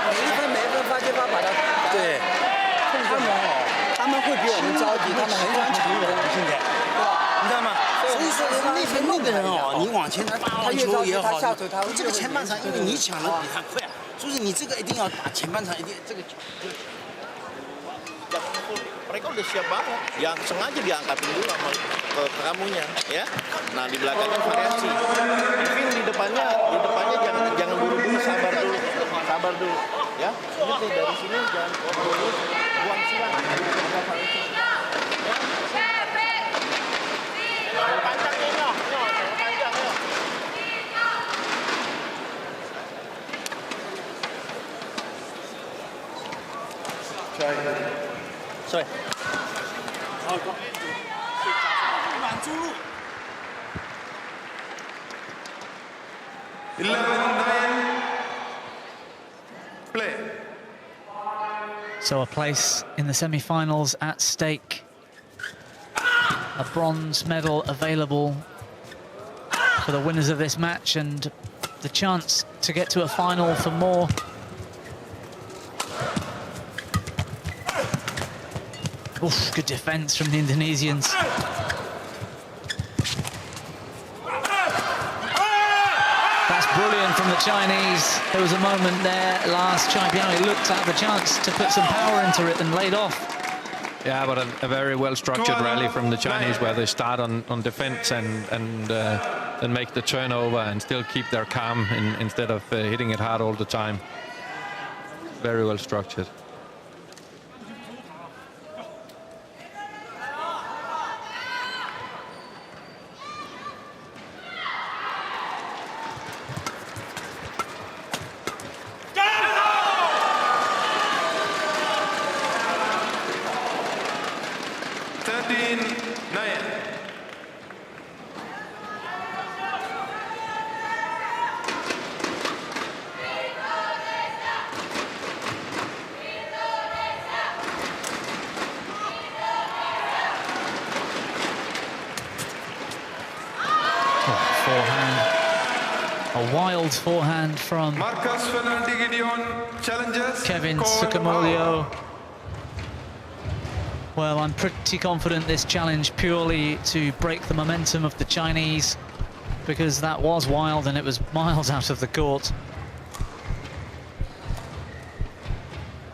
还是每一分发接发把它对，他们会比我们着急，他们很想抢人，现在，对吧？你知道吗？所以说那个人哦，你往前他打完球也好，这个前半场因为你抢的比他快，所以你这个一定要打前半场一定这个。 Mereka udah siap banget, yang sengaja diangkatin dulu sama ke kamunya, ya. Nah di belakangnya variasi. Mungkin di depannya jangan buru-buru, sabar dulu, ya. Ini dari sini jangan buru-buru, buang silang. Panjang nih, panjang ya. Sorry. 11-9. Play. So a place in the semi-finals at stake. A bronze medal available for the winners of this match and the chance to get to a final for more. Oof, good defense from the Indonesians. That's brilliant from the Chinese. There was a moment there last Chai Biao looked at the chance to put some power into it and laid off. Yeah, but a very well-structured rally from the Chinese where they start on defense and then make the turnover and still keep their calm instead of hitting it hard all the time. Very well-structured. A wild forehand from Gideon challenges Kevin Sukamuljo. Well, I'm pretty confident this challenge purely to break the momentum of the Chinese, because that was wild and it was miles out of the court.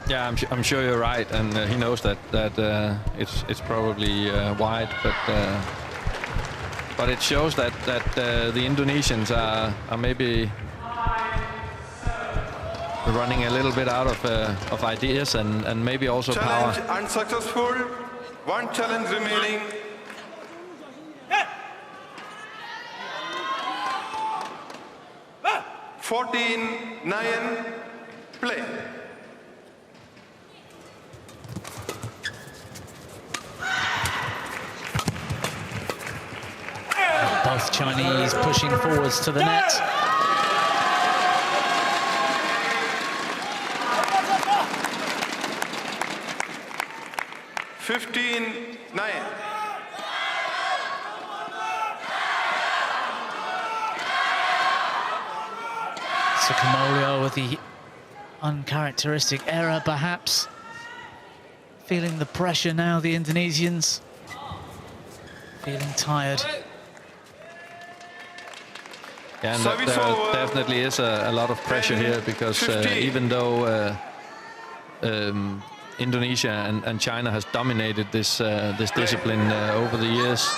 Yeah, I'm sure you're right, and he knows that it's probably wide, but it shows that the Indonesians are maybe running a little bit out of ideas and maybe also challenge power. Unsuccessful. One challenge remaining. Ah! 14-9. Play. Both Chinese pushing forwards to the net. Sukamuljo with the uncharacteristic error, perhaps. Feeling the pressure now, the Indonesians. Feeling tired. Yeah, and there definitely is a lot of pressure here, because even though Indonesia and China has dominated this discipline over the years,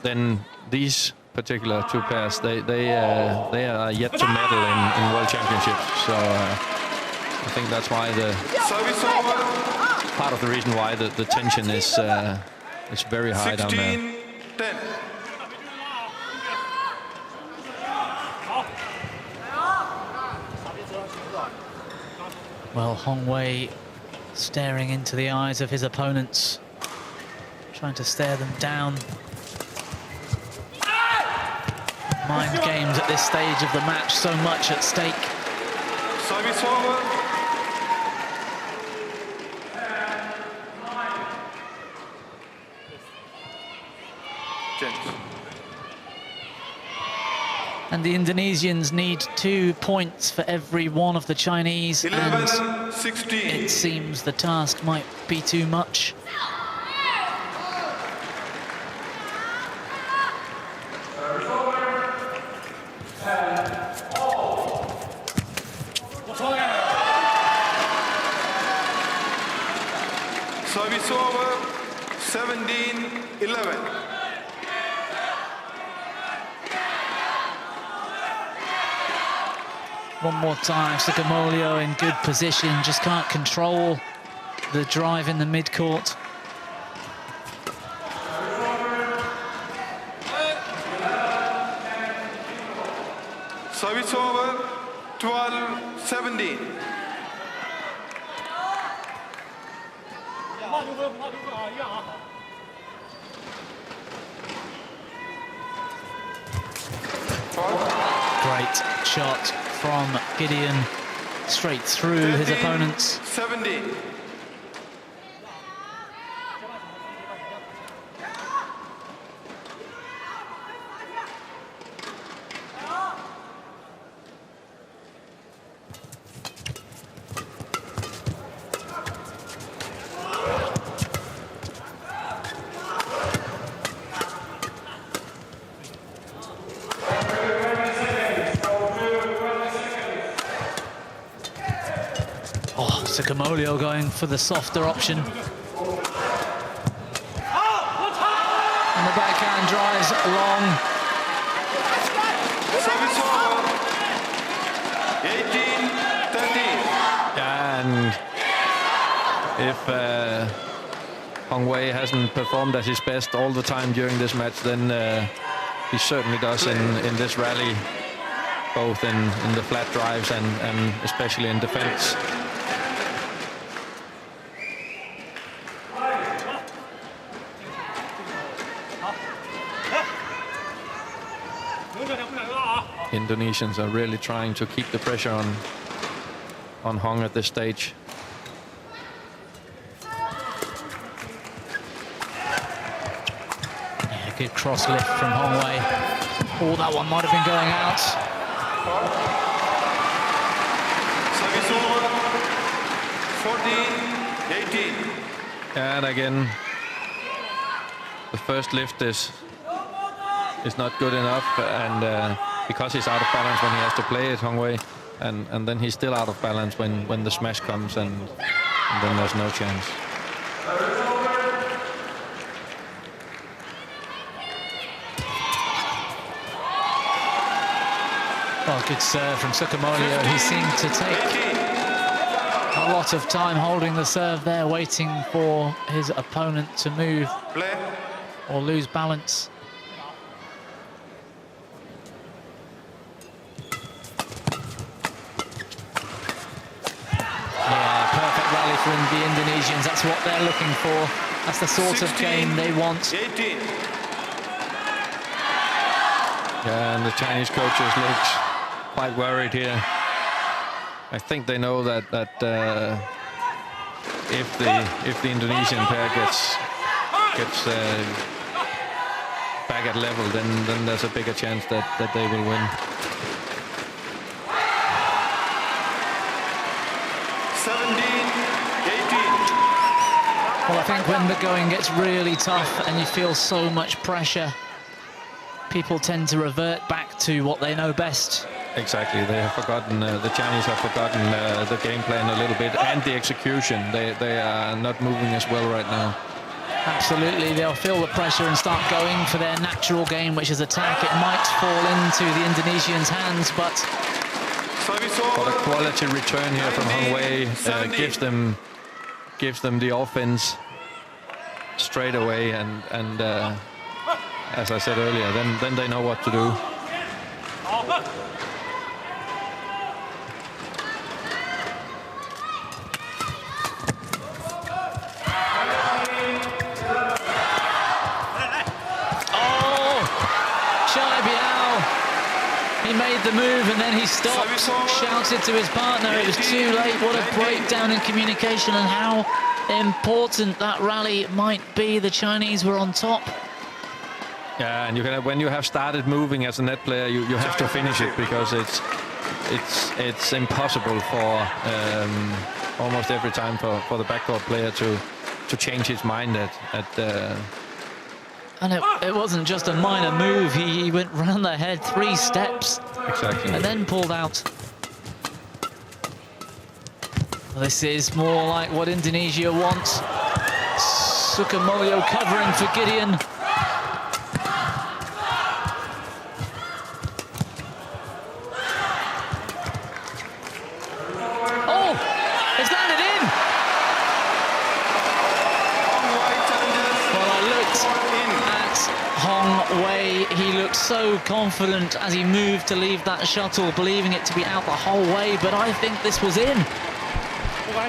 then these particular two pairs, they are yet to medal in World Championships. So I think that's why part of the reason why the tension is very high down there. 10. Well, Hong Wei staring into the eyes of his opponents, trying to stare them down. Mind games at this stage of the match, so much at stake. Service over. Change. And the Indonesians need 2 points for every one of the Chinese, and 11-16. it seems the task might be too much. Service over, 17-11. One more time, Sukamuljo in good position, just can't control the drive in the mid-court. Service over, 12-17. Great shot from Gideon, straight through his opponents. 17. Sukamuljo going for the softer option. And the backhand drives long. Service over, 18-13. And if Hong Wei hasn't performed at his best all the time during this match, then he certainly does in this rally, both in the flat drives and especially in defense. Indonesians are really trying to keep the pressure on Hong at this stage. Yeah, good cross lift from Hong Wei. Oh, that one might have been going out. Service over, 14-18. And again, the first lift is not good enough, and because he's out of balance when he has to play it, Hong Wei, and then he's still out of balance when the smash comes, and then there's no chance. Oh, good serve from Sukamuljo. He seemed to take a lot of time holding the serve there, waiting for his opponent to move or lose balance. From the Indonesians, that's what they're looking for. That's the sort of game they want. 18. Yeah, and the Chinese coaches look quite worried here. I think they know that if the Indonesian pair gets back at level, then there's a bigger chance that they will win. 17-18. Well, I think when the going gets really tough and you feel so much pressure, people tend to revert back to what they know best. Exactly, they have forgotten, the Chinese have forgotten the game plan a little bit, and the execution. They are not moving as well right now. Absolutely, they'll feel the pressure and start going for their natural game, which is attack. It might fall into the Indonesians' hands, but a quality return here from Hong Wei gives them the offense straight away, and as I said earlier, then they know what to do. He made the move and then he stopped, shouted to his partner. It was too late. What a breakdown in communication, and how important that rally might be. The Chinese were on top Yeah, and you can, when you have started moving as a net player, you have to finish it, because it's impossible for almost every time for the backcourt player to change his mind And it wasn't just a minor move. He went round the head 3 steps. Exactly. And then pulled out. This is more like what Indonesia wants. Sukamuljo covering for Gideon. Oh, it's landed in. Well, I looked at Hong Wei. He looked so confident as he moved to leave that shuttle, believing it to be out the whole way, but I think this was in. Well,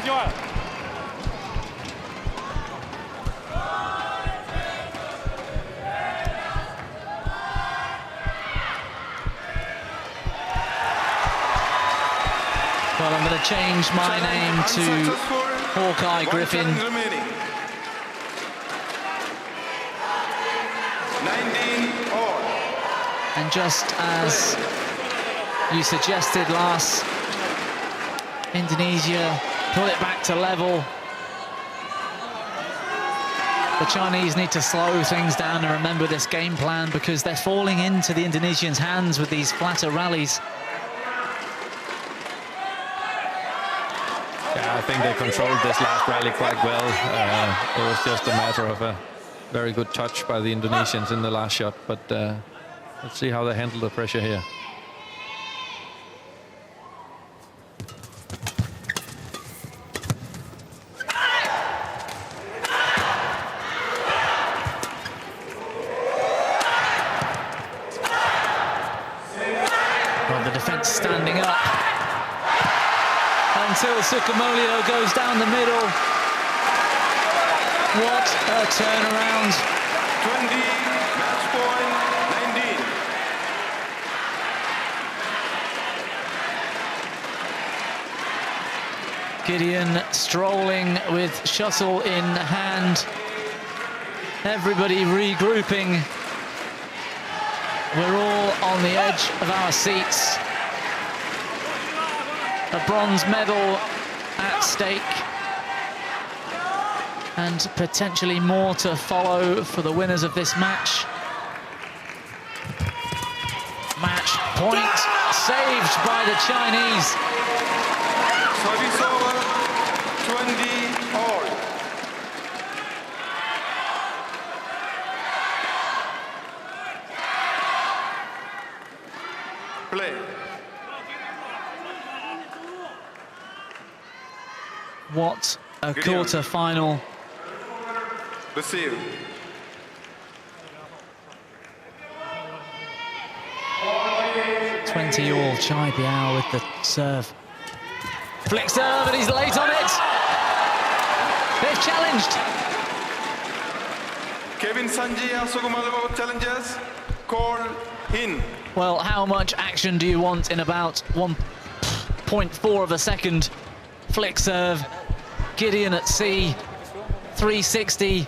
I'm going to change my name to Hawkeye Griffin. 19 all. And just as you suggested, Lars, Indonesia pull it back to level. The Chinese need to slow things down and remember this game plan, because they're falling into the Indonesians' hands with these flatter rallies. Yeah, I think they controlled this last rally quite well. It was just a matter of a very good touch by the Indonesians in the last shot, but let's see how they handle the pressure here. Well, the defense standing up until Sukamuljo goes down the middle. What a turnaround. 20, match point, 19. Gideon strolling with shuttle in hand. Everybody regrouping. We're all on the edge of our seats. A bronze medal at stake. And potentially more to follow for the winners of this match. Match point saved by the Chinese. Service over, 20 all. Play. What a Gideon. quarter-final. Receive. All Chai Biao with the serve. Flick serve, and he's late on it. They've challenged. Kevin Sanjaya Sukamuljo challenges. Call in. Well, how much action do you want in about 1.4 of a second? Flick serve. Gideon at sea. 360.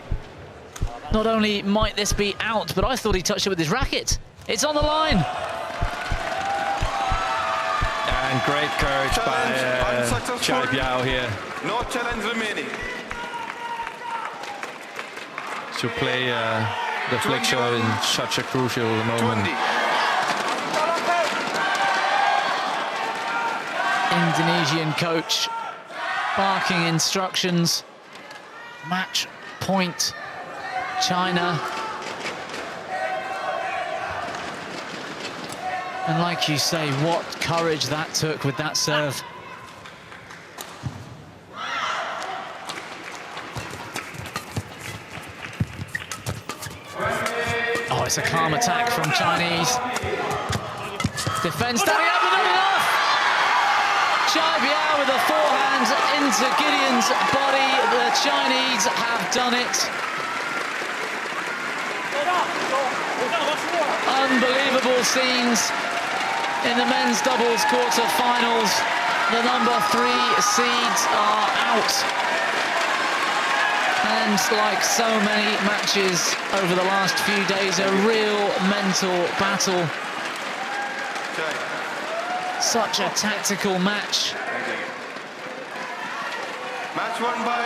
Not only might this be out, but I thought he touched it with his racket. It's on the line. And great courage by Unsuccessful. Chai Biao here No challenge remaining. to play the flick serve in such a crucial moment. 20. Indonesian coach barking instructions. Match point, China. And like you say, what courage that took with that serve. Oh, it's a calm attack from Chinese. Defense standing up, but not enough. Chai Biao with a forehand into Gideon's body. The Chinese have done it. Unbelievable scenes in the men's doubles quarter-finals. The number 3 seeds are out. And seemed like so many matches over the last few days, a real mental battle. Such a tactical match. Match won by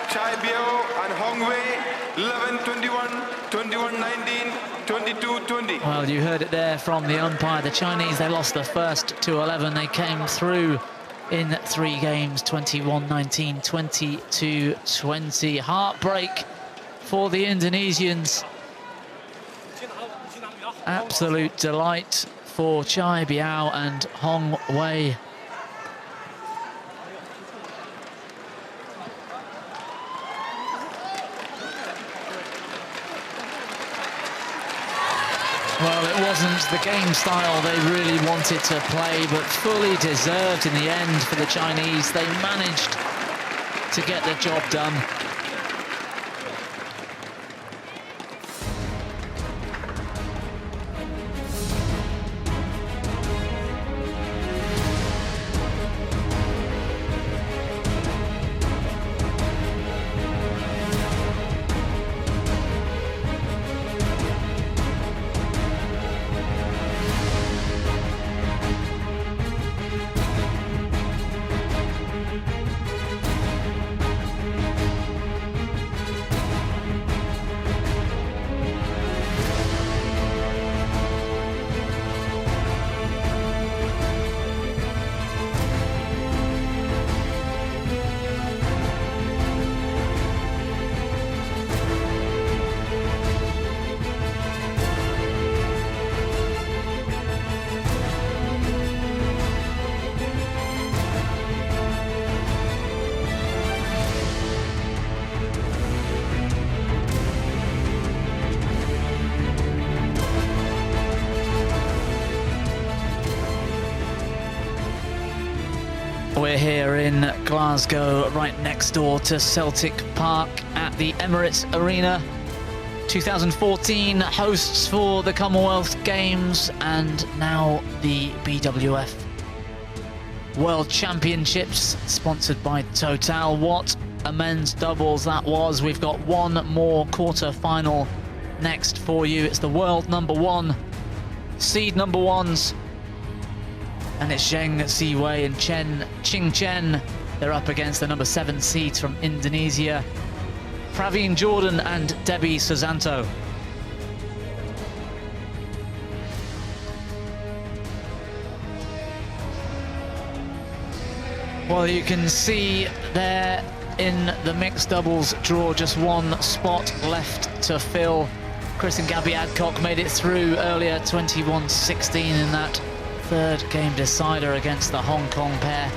Chai Biao and Hong Wei, 11-21, 21-19, 22-20. Well, you heard it there from the umpire. The Chinese, they lost the first to 11. They came through in 3 games, 21-19, 22-20. Heartbreak for the Indonesians. Absolute delight for Chai Biao and Hong Wei. Well, it wasn't the game style they really wanted to play, but fully deserved in the end for the Chinese. They managed to get the job done. We're here in Glasgow, right next door to Celtic Park at the Emirates Arena. 2014 hosts for the Commonwealth Games and now the BWF World Championships, sponsored by Total. What a men's doubles that was. We've got one more quarter-final next for you. It's the world #1, seed #1s. And it's Zheng Siwei and Ching Chen. They're up against the #7 seeds from Indonesia, Praveen Jordan and Debbie Susanto. Well, you can see there in the mixed doubles draw, just one spot left to fill. Chris and Gabby Adcock made it through earlier, 21-16 in that third game decider against the Hong Kong pair.